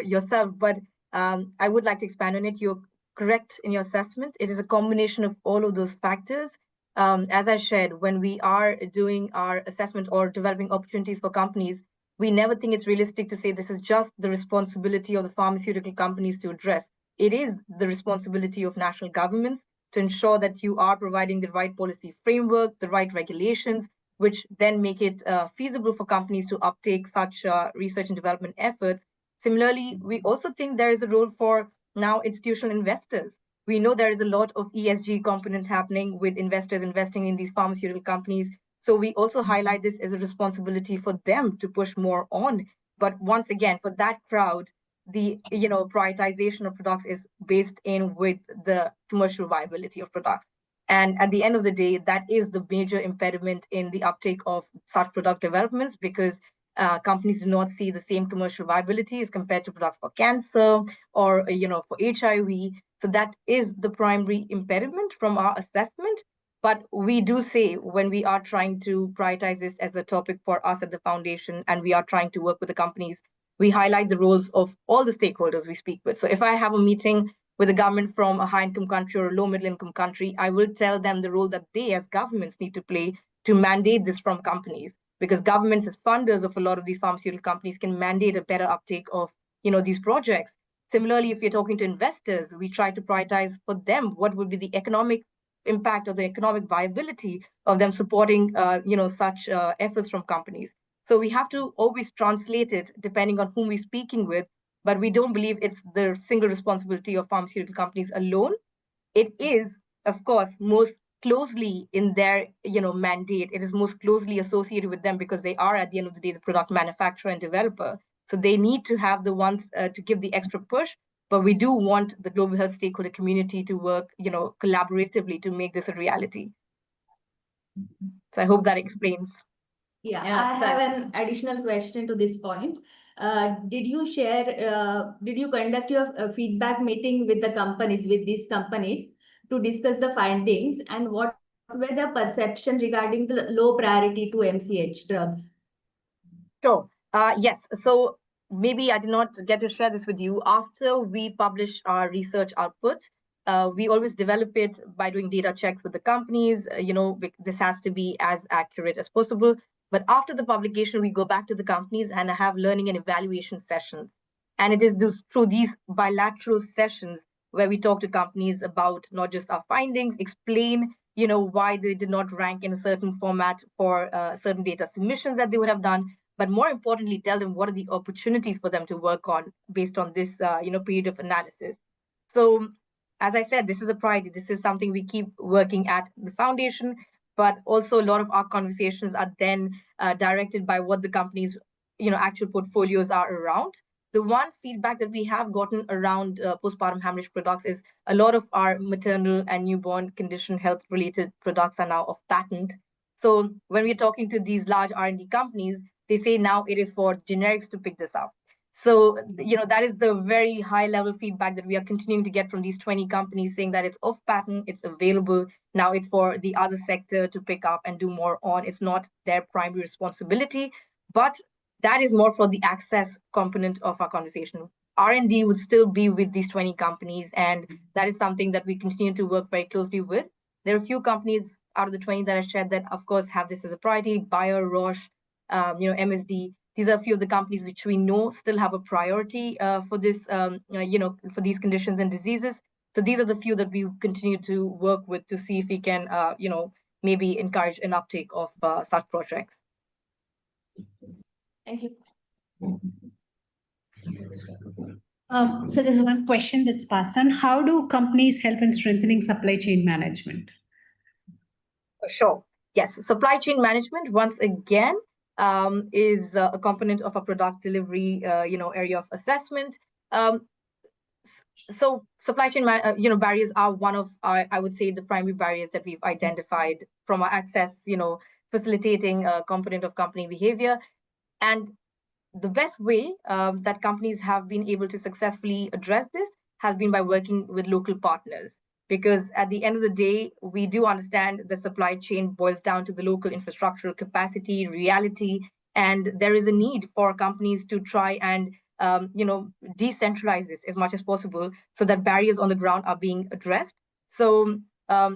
yourself, but I would like to expand on it. You're correct in your assessment. It is a combination of all of those factors. As I shared, when we are doing our assessment or developing opportunities for companies, we never think it's realistic to say this is just the responsibility of the pharmaceutical companies to address. It is the responsibility of national governments to ensure that you are providing the right policy framework, the right regulations, which then make it feasible for companies to uptake such research and development efforts. Similarly, we also think there is a role for now institutional investors. We know there is a lot of ESG component happening with investors investing in these pharmaceutical companies. So we also highlight this as a responsibility for them to push more on. But once again, for that crowd, the prioritization of products is based in with the commercial viability of products. And at the end of the day, that is the major impediment in the uptake of such product developments, because companies do not see the same commercial viability as compared to products for cancer or for HIV. So that is the primary impediment from our assessment. But we do say when we are trying to prioritize this as a topic for us at the foundation, and we are trying to work with the companies, we highlight the roles of all the stakeholders we speak with. So if I have a meeting with a government from a high-income country or a low-middle-income country, I will tell them the role that they as governments need to play to mandate this from companies, because governments as funders of a lot of these pharmaceutical companies can mandate a better uptake of these projects. Similarly, if you're talking to investors, we try to prioritize for them what would be the economic impact or the economic viability of them supporting such efforts from companies. So we have to always translate it depending on whom we're speaking with, but we don't believe it's the single responsibility of pharmaceutical companies alone. It is, of course, most closely in their mandate. It is most closely associated with them because they are, at the end of the day, the product manufacturer and developer. So they need to have the ones to give the extra push. but we do want the global health stakeholder community to work, collaboratively to make this a reality. So I hope that explains. Yeah, Yeah, I have an additional question to this point. Did you conduct your feedback meeting with these companies to discuss the findings, and what were the perception regarding the low priority to MCH drugs? Sure. Yes. So maybe I did not get to share this with you. After we publish our research output, we always develop it by doing data checks with the companies. This has to be as accurate as possible. But after the publication, we go back to the companies and have learning and evaluation sessions. And it is through these bilateral sessions where we talk to companies about not just our findings, explain, why they did not rank in a certain format for certain data submissions that they would have done, but more importantly, tell them what are the opportunities for them to work on based on this, period of analysis. So, as I said, this is a priority. This is something we keep working at the foundation, but also a lot of our conversations are then directed by what the company's, actual portfolios are around. The one feedback that we have gotten around postpartum hemorrhage products is a lot of our maternal and newborn condition health related products are now off patent. So when we're talking to these large R&D companies, they say now it is for generics to pick this up. So, that is the very high level feedback that we are continuing to get from these 20 companies saying that it's off patent, it's available. Now it's for the other sector to pick up and do more on. It's not their primary responsibility, but that is more for the access component of our conversation. R&D would still be with these 20 companies, and that is something that we continue to work very closely with. There are a few companies out of the 20 that I shared that, of course, have this as a priority. Bayer, Roche, MSD. These are a few of the companies which we know still have a priority for this, for these conditions and diseases. So these are the few that we continue to work with to see if we can, maybe encourage an uptake of such projects. Thank you. So there's one question that's passed on. How do companies help in strengthening supply chain management? Sure. Yes. Supply chain management, once again, is a component of a product delivery, area of assessment. So supply chain, barriers are one of our, I would say, the primary barriers that we've identified from our access, facilitating a component of company behavior. And the best way that companies have been able to successfully address this has been by working with local partners. Because at the end of the day, we do understand the supply chain boils down to the local infrastructural capacity, reality, and there is a need for companies to try and decentralize this as much as possible so that barriers on the ground are being addressed. So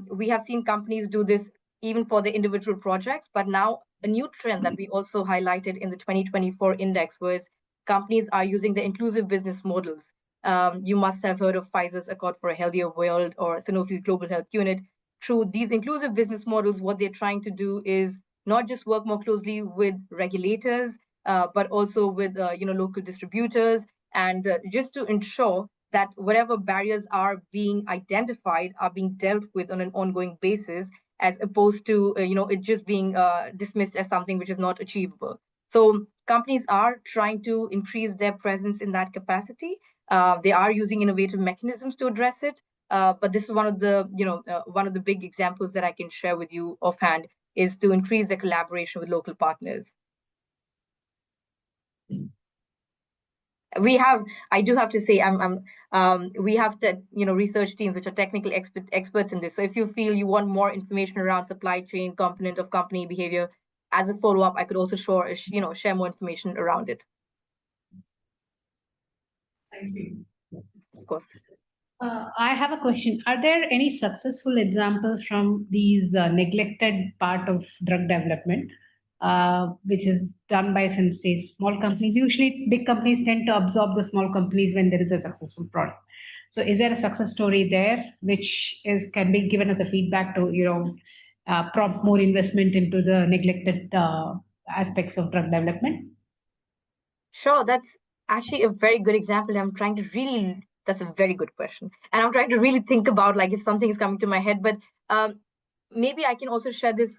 we have seen companies do this even for the individual projects, but now a new trend that we also highlighted in the 2024 index was companies are using the inclusive business models. You must have heard of Pfizer's Accord for a Healthier World or Sanofi's Global Health Unit. Through these inclusive business models, what they're trying to do is not just work more closely with regulators, but also with local distributors, and just to ensure that whatever barriers are being identified are being dealt with on an ongoing basis, as opposed to it just being dismissed as something which is not achievable. So companies are trying to increase their presence in that capacity. They are using innovative mechanisms to address it. But this is one of the big examples that I can share with you offhand, is to increase the collaboration with local partners. I do have to say, we have research teams which are technical experts in this. So if you feel you want more information around supply chain component of company behavior, as a follow-up, I could also share more information around it. Thank you. Of course. I have a question. Are there any successful examples from these neglected part of drug development, which is done by, say, small companies? Usually, big companies tend to absorb the small companies when there is a successful product. So, is there a success story there which can be given as a feedback to prompt more investment into the neglected aspects of drug development? Sure, that's actually a very good example. That's a very good question. And I'm trying to really think about if something is coming to my head, but maybe I can also share this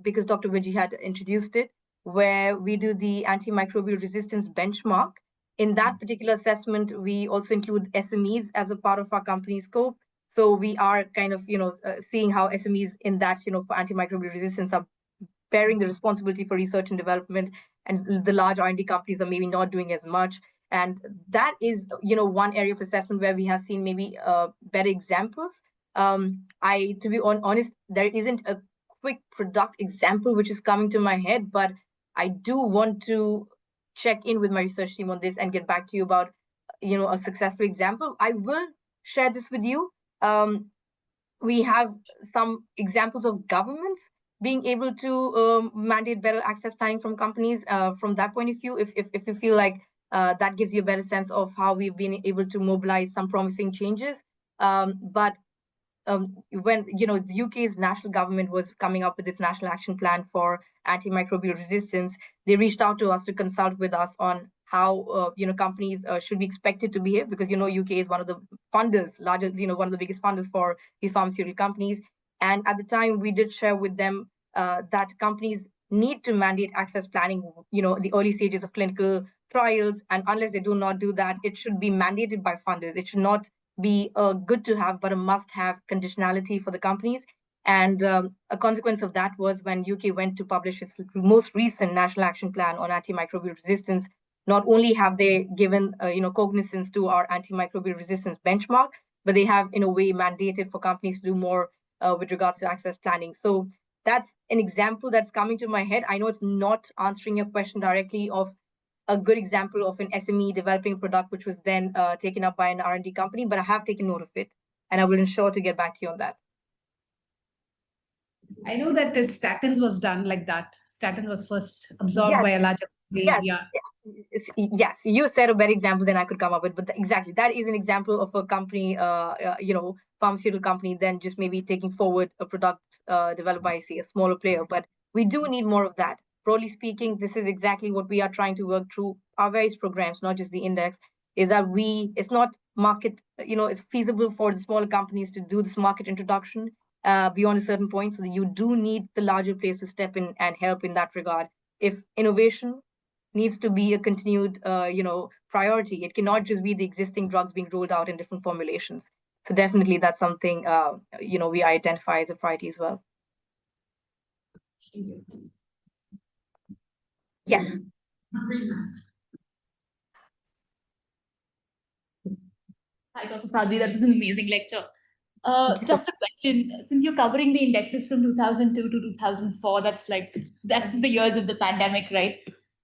because Dr. Vijay had introduced it, where we do the antimicrobial resistance benchmark In that particular assessment, we also include SMEs as a part of our company scope. So we are kind of, seeing how SMEs in that, for antimicrobial resistance are bearing the responsibility for research and development, and the large R&D companies are maybe not doing as much. And that is, one area of assessment where we have seen maybe better examples. To be honest, there isn't a quick product example which is coming to my head, but I do want to check in with my research team on this and get back to you about, a successful example. I will share this with you. We have some examples of governments being able to mandate better access planning from companies. From that point of view, if you feel like that gives you a better sense of how we've been able to mobilize some promising changes. But when the UK's national government was coming up with its national action plan for antimicrobial resistance, they reached out to us to consult with us on how companies should be expected to behave, because UK is one of the funders, one of the biggest funders for these pharmaceutical companies. And at the time, we did share with them that companies need to mandate access planning, the early stages of clinical trials, and unless they do not do that, it should be mandated by funders. It should not be a good to have, but a must have conditionality for the companies. And a consequence of that was when UK went to publish its most recent national action plan on antimicrobial resistance, not only have they given cognizance to our antimicrobial resistance benchmark, but they have in a way mandated for companies to do more with regards to access planning. So that's an example that's coming to my head. I know it's not answering your question directly of a good example of an SME developing a product which was then taken up by an R&D company, but I have taken note of it, and I will ensure to get back to you on that. I know that statins was done like that. Statin was first absorbed by a larger company. Yes, you said a better example than I could come up with, but exactly, that is an example of a company, pharmaceutical company, then just maybe taking forward a product developed by, say, a smaller player. But we do need more of that. Broadly speaking, this is exactly what we are trying to work through our various programs, not just the index, is that it's not market, it's feasible for the smaller companies to do this market introduction beyond a certain point. So that you do need the larger players to step in and help in that regard. If innovation needs to be a continued, priority, it cannot just be the existing drugs being rolled out in different formulations. So definitely that's something, we identify as a priority as well. Yes. Hi, Dr. Sadhavi, that was an amazing lecture. Just a question, since you're covering the indexes from 2002 to 2004, that's the years of the pandemic, right?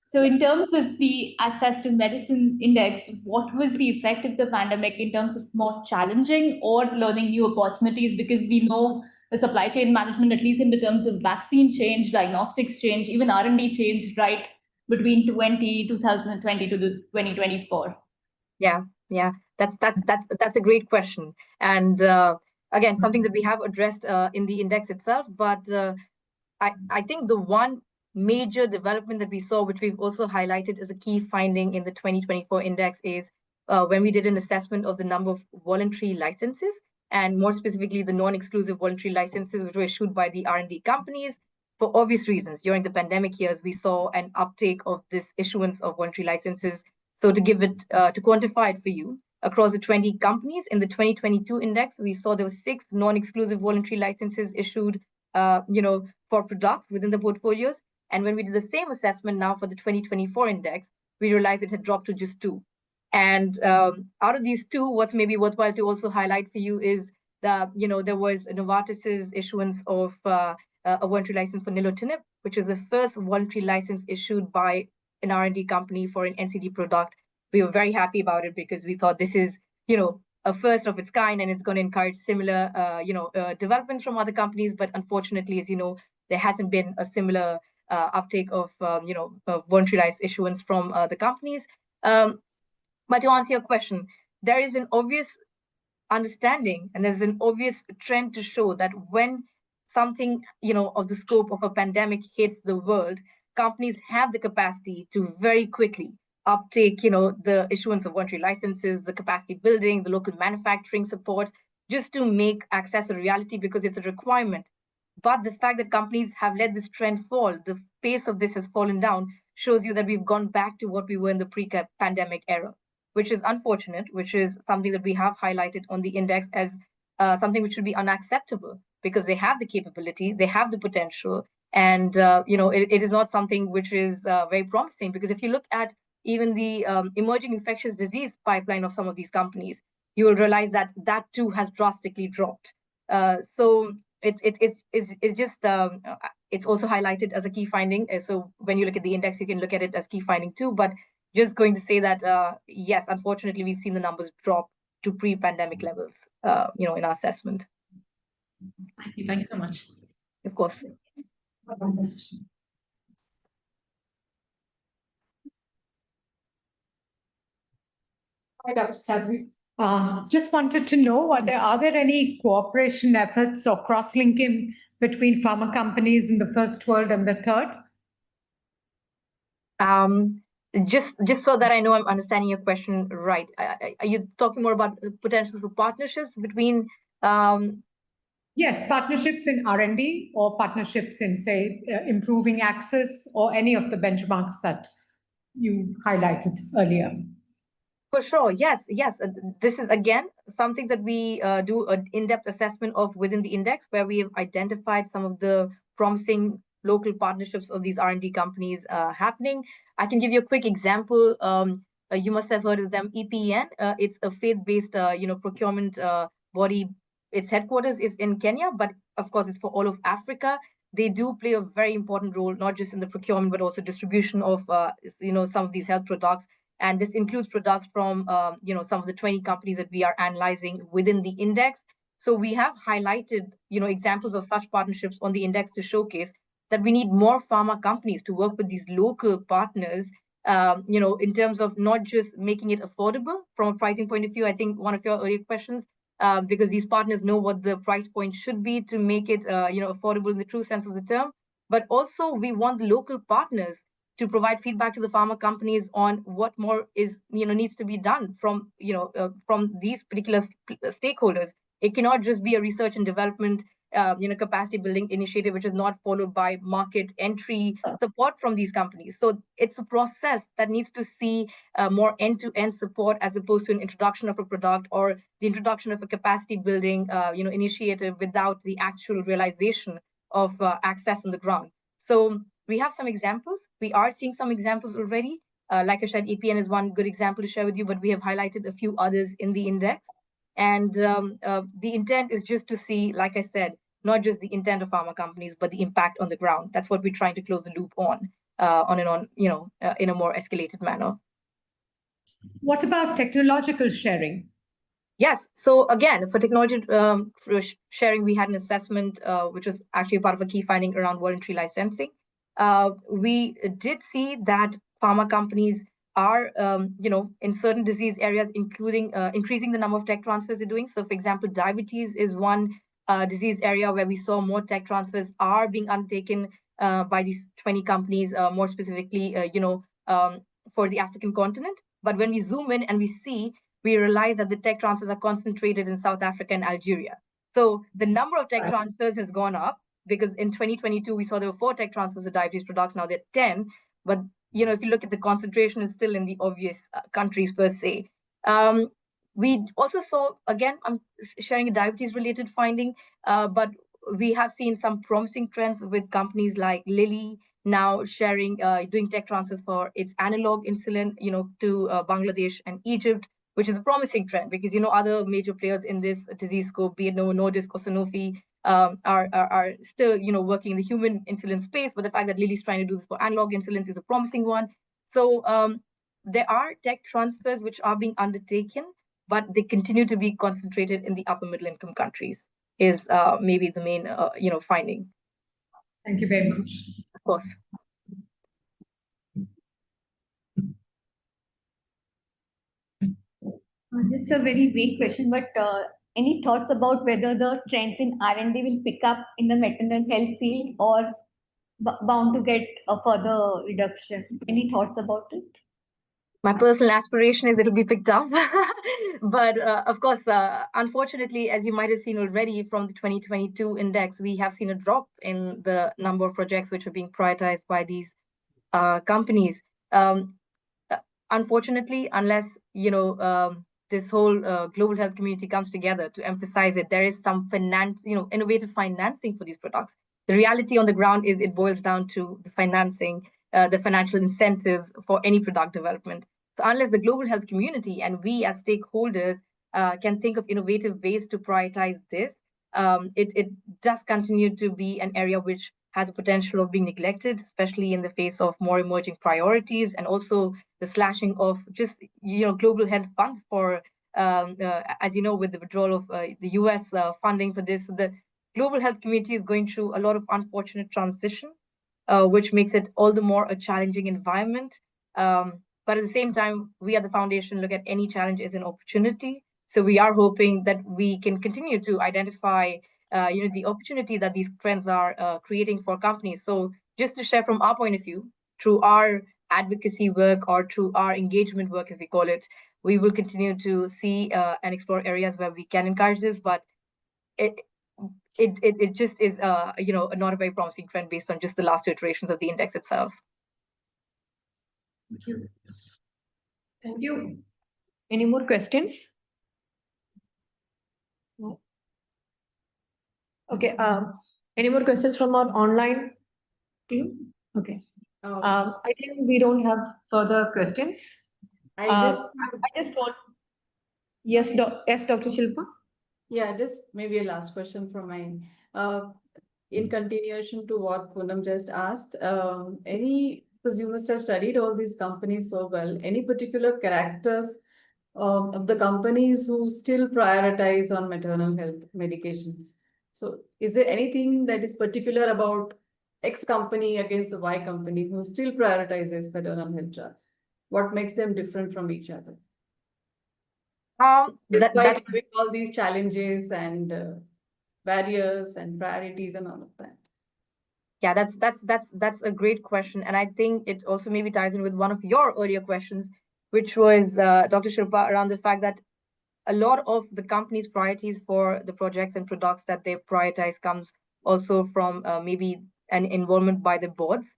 So in terms of the access to medicine index, what was the effect of the pandemic in terms of more challenging or learning new opportunities? Because we know the supply chain management, at least in the terms of vaccine change, diagnostics change, even R&D changed, right, between 2020 to the 2024. Yeah. That's a great question. And again, something that we have addressed in the index itself. But I think the one major development that we saw, which we've also highlighted as a key finding in the 2024 index, is when we did an assessment of the number of voluntary licenses, and more specifically, the non-exclusive voluntary licenses, which were issued by the R&D companies. For obvious reasons, during the pandemic years, we saw an uptake of this issuance of voluntary licenses. So to quantify it for you, across the 20 companies in the 2022 index, we saw there were 6 non-exclusive voluntary licenses issued, for products within the portfolios. And when we did the same assessment now for the 2024 index, we realized it had dropped to just 2. And out of these 2, what's maybe worthwhile to also highlight for you is that, there was Novartis's issuance of a voluntary license for nilotinib, which is the first voluntary license issued by an R&D company for an NCD product. We were very happy about it because we thought this is, a first of its kind, and it's going to encourage similar, developments from other companies. But unfortunately, as you know, there hasn't been a similar uptake of, voluntary license issuance from the companies. But to answer your question, there is an obvious understanding and there's an obvious trend to show that when something, of the scope of a pandemic hits the world, companies have the capacity to very quickly uptake, the issuance of voluntary licenses, the capacity building, the local manufacturing support, just to make access a reality because it's a requirement. But the fact that companies have let this trend fall, the pace of this has fallen down, shows you that we've gone back to what we were in the pre-pandemic era, which is unfortunate, which is something that we have highlighted on the index as something which should be unacceptable, because they have the capability, they have the potential, and it is not something which is very promising. Because if you look at even the emerging infectious disease pipeline of some of these companies, you will realize that that too has drastically dropped. So it's just it's also highlighted as a key finding. So when you look at the index, you can look at it as key finding too. But just going to say that yes, unfortunately, we've seen the numbers drop to pre-pandemic levels. In our assessment. Thank you so much. Of course. Hi, Dr. Sadhavi. Just wanted to know, are there any cooperation efforts or cross-linking between pharma companies in the first world and the third? Just so that I know I'm understanding your question right, are you talking more about potentials for partnerships between? Yes, partnerships in R&D or partnerships in, say, improving access, or any of the benchmarks that you highlighted earlier. For sure, yes. This is again something that we do an in-depth assessment of within the index, where we have identified some of the promising local partnerships of these R&D companies happening. I can give you a quick example. You must have heard of them, EPN. It's a faith-based, procurement body. Its headquarters is in Kenya, but of course it's for all of Africa. They do play a very important role, not just in the procurement, but also distribution of, some of these health products. And this includes products from, some of the 20 companies that we are analyzing within the index. So we have highlighted, examples of such partnerships on the index to showcase that we need more pharma companies to work with these local partners, in terms of not just making it affordable from a pricing point of view. I think one of your earlier questions, because these partners know what the price point should be to make it, affordable in the true sense of the term. But also we want the local partners to provide feedback to the pharma companies on what more is, needs to be done from, from these particular stakeholders. It cannot just be a research and development, capacity building initiative, which is not followed by market entry support from these companies. So it's a process that needs to see more end-to-end support, as opposed to an introduction of a product or the introduction of a capacity building, initiative without the actual realization of access on the ground. So we have some examples. We are seeing some examples already. Like I said, EPN is one good example to share with you, but we have highlighted a few others in the index. And the intent is just to see, like I said, not just the intent of pharma companies, but the impact on the ground. That's what we're trying to close the loop on in a more escalated manner. What about technological sharing? Yes. So again, for technology sharing, we had an assessment, which was actually part of a key finding around voluntary licensing. We did see that pharma companies are, in certain disease areas, including increasing the number of tech transfers they're doing. So, for example, diabetes is one disease area where we saw more tech transfers are being undertaken by these 20 companies, more specifically, for the African continent. But when we zoom in and we realize that the tech transfers are concentrated in South Africa and Algeria. So the number of tech transfers has gone up, because in 2022, we saw there were 4 tech transfers of diabetes products. Now there are 10. But, if you look at the concentration, it's still in the obvious countries per se. We also saw, again, I'm sharing a diabetes-related finding, but we have seen some promising trends with companies like Lilly now sharing, doing tech transfers for its analog insulin, to Bangladesh and Egypt, which is a promising trend, because, other major players in this disease scope, be it Novo Nordisk or Sanofi, are still, working in the human insulin space. But the fact that Lilly's trying to do this for analog insulins is a promising one. So there are tech transfers which are being undertaken, but they continue to be concentrated in the upper middle income countries, is maybe the main, finding. Thank you very much. Of course. This is a very vague question, but any thoughts about whether the trends in R&D will pick up in the maternal health field, or bound to get a further reduction? Any thoughts about it? My personal aspiration is it'll be picked up. But of course, unfortunately, as you might have seen already from the 2022 index, we have seen a drop in the number of projects which are being prioritized by these companies. Unfortunately, unless this whole global health community comes together to emphasize it, there is some innovative financing for these products. The reality on the ground is it boils down to the financing, the financial incentives for any product development. So unless the global health community and we as stakeholders can think of innovative ways to prioritize this, it does continue to be an area which has a potential of being neglected, especially in the face of more emerging priorities and also the slashing of just global health funds for as you know, with the withdrawal of the US funding for this, the global health community is going through a lot of unfortunate transition, which makes it all the more a challenging environment. But at the same time, we at the foundation look at any challenge as an opportunity. So we are hoping that we can continue to identify the opportunity that these trends are creating for companies. So just to share from our point of view, through our advocacy work or through our engagement work, as we call it, we will continue to see and explore areas where we can encourage this. But it just is not a very promising trend based on just the last two iterations of the index itself. Thank you. Thank you. Any more questions? No. Okay. Any more questions from our online team? Okay. I think we don't have further questions. I just want. Yes, Dr. Shilpa. Yeah, just maybe a last question from mine. In continuation to what Poonam just asked, because you must have studied all these companies so well, any particular characters of the companies who still prioritize on maternal health medications? So is there anything that is particular about X company against the Y company who still prioritizes maternal health drugs? What makes them different from each other? Despite having all these challenges and barriers and priorities and all of that. Yeah, that's a great question, and I think it also maybe ties in with one of your earlier questions, which was Dr. Shilpa, around the fact that a lot of the company's priorities for the projects and products that they prioritize comes also from maybe an involvement by the boards.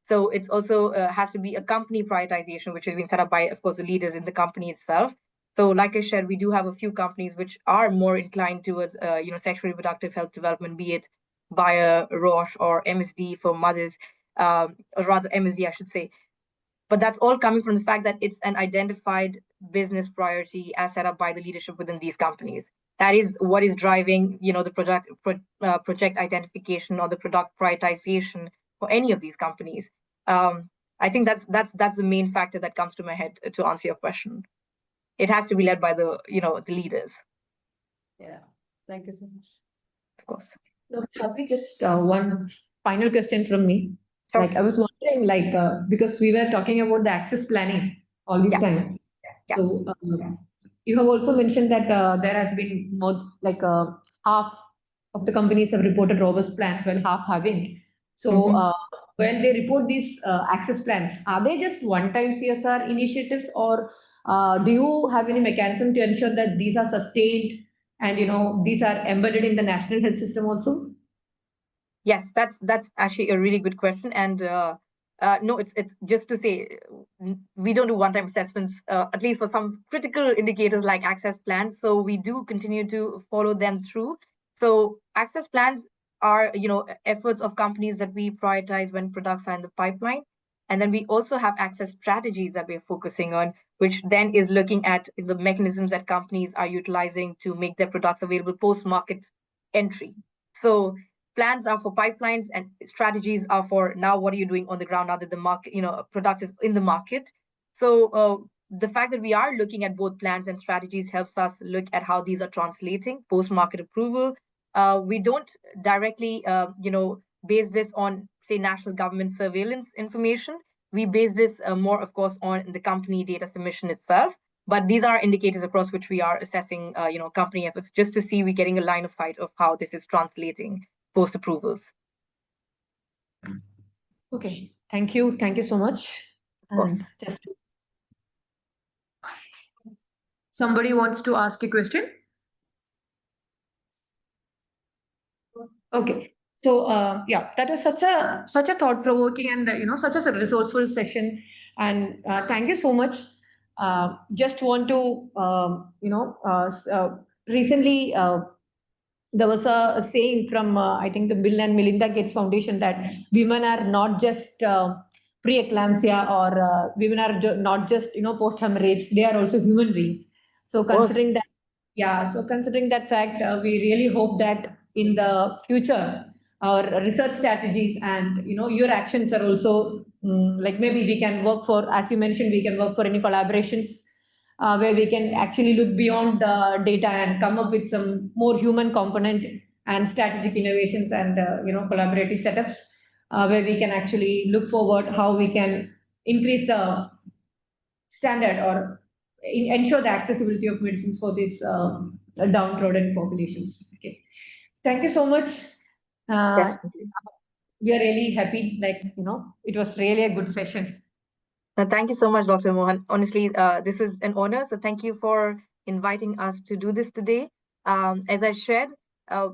So it's also has to be a company prioritization, which has been set up by, of course, the leaders in the company itself. So like I said, we do have a few companies which are more inclined towards, sexual reproductive health development, be it via Roche or MSD for mothers, or rather MSD, I should say. But that's all coming from the fact that it's an identified business priority as set up by the leadership within these companies. That is what is driving, the project identification or the product prioritization for any of these companies. I think that's the main factor that comes to my head to answer your question. It has to be led by the leaders. Yeah, thank you so much. Of course. Probably just one final question from me. Sure. Like I was wondering, because we were talking about the access planning all this time. Yeah. So you have also mentioned that there has been more half of the companies have reported robust plans, while half haven't. So when they report these access plans, are they just one-time CSR initiatives, or do you have any mechanism to ensure that these are sustained and these are embedded in the national health system also? Yes, that's actually a really good question, and no, it's just to say we don't do one-time assessments, at least for some critical indicators like access plans. So we do continue to follow them through. So access plans are efforts of companies that we prioritize when products are in the pipeline, and then we also have access strategies that we're focusing on, which then is looking at the mechanisms that companies are utilizing to make their products available post-market entry. So plans are for pipelines and strategies are for now what are you doing on the ground now that the market, product is in the market. So the fact that we are looking at both plans and strategies helps us look at how these are translating post-market approval. We don't directly, base this on, say, national government surveillance information. We base this more, of course, on the company data submission itself. But these are indicators across which we are assessing, company efforts just to see we're getting a line of sight of how this is translating post-approvals. Okay, thank you so much. Of course. Somebody wants to ask a question? Okay, So yeah, that was such a thought-provoking and such a resourceful session. And thank you so much. Just want to recently there was a saying from I think the Bill and Melinda Gates Foundation that women are not just pre-eclampsia or women are not just post hemorrhage; they are also human beings. So considering that, yeah, so considering that fact, we really hope that in the future our research strategies and your actions are also like maybe we can work for, as you mentioned, we can work for any collaborations where we can actually look beyond the data and come up with some more human component and strategic innovations and collaborative setups where we can actually look forward how we can increase the standard or ensure the accessibility of medicines for these downtrodden populations. Okay, thank you so much. Definitely. We are really happy. Like it was really a good session. Thank you so much, Dr. Mohan. Honestly, this was an honor. So thank you for inviting us to do this today. As I shared,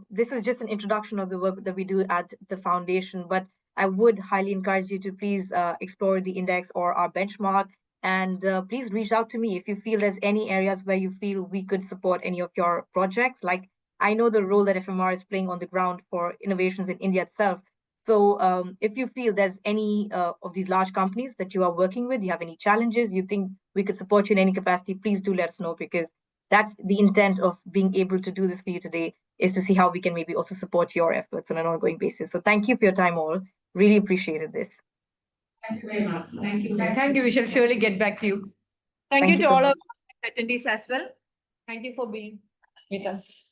this is just an introduction of the work that we do at the foundation, but I would highly encourage you to please explore the index or our benchmark. And please reach out to me if you feel there's any areas where you feel we could support any of your projects. Like I know the role that FMR is playing on the ground for innovations in India itself. So if you feel there's any of these large companies that you are working with, you have any challenges, you think we could support you in any capacity, please do let us know, because that's the intent of being able to do this for you today, is to see how we can maybe also support your efforts on an ongoing basis. So thank you for your time all. Really appreciated this. Thank you very much. Thank you. Thank you. We shall surely get back to you. Thank you to so all much. our attendees as well. Thank you for being with us.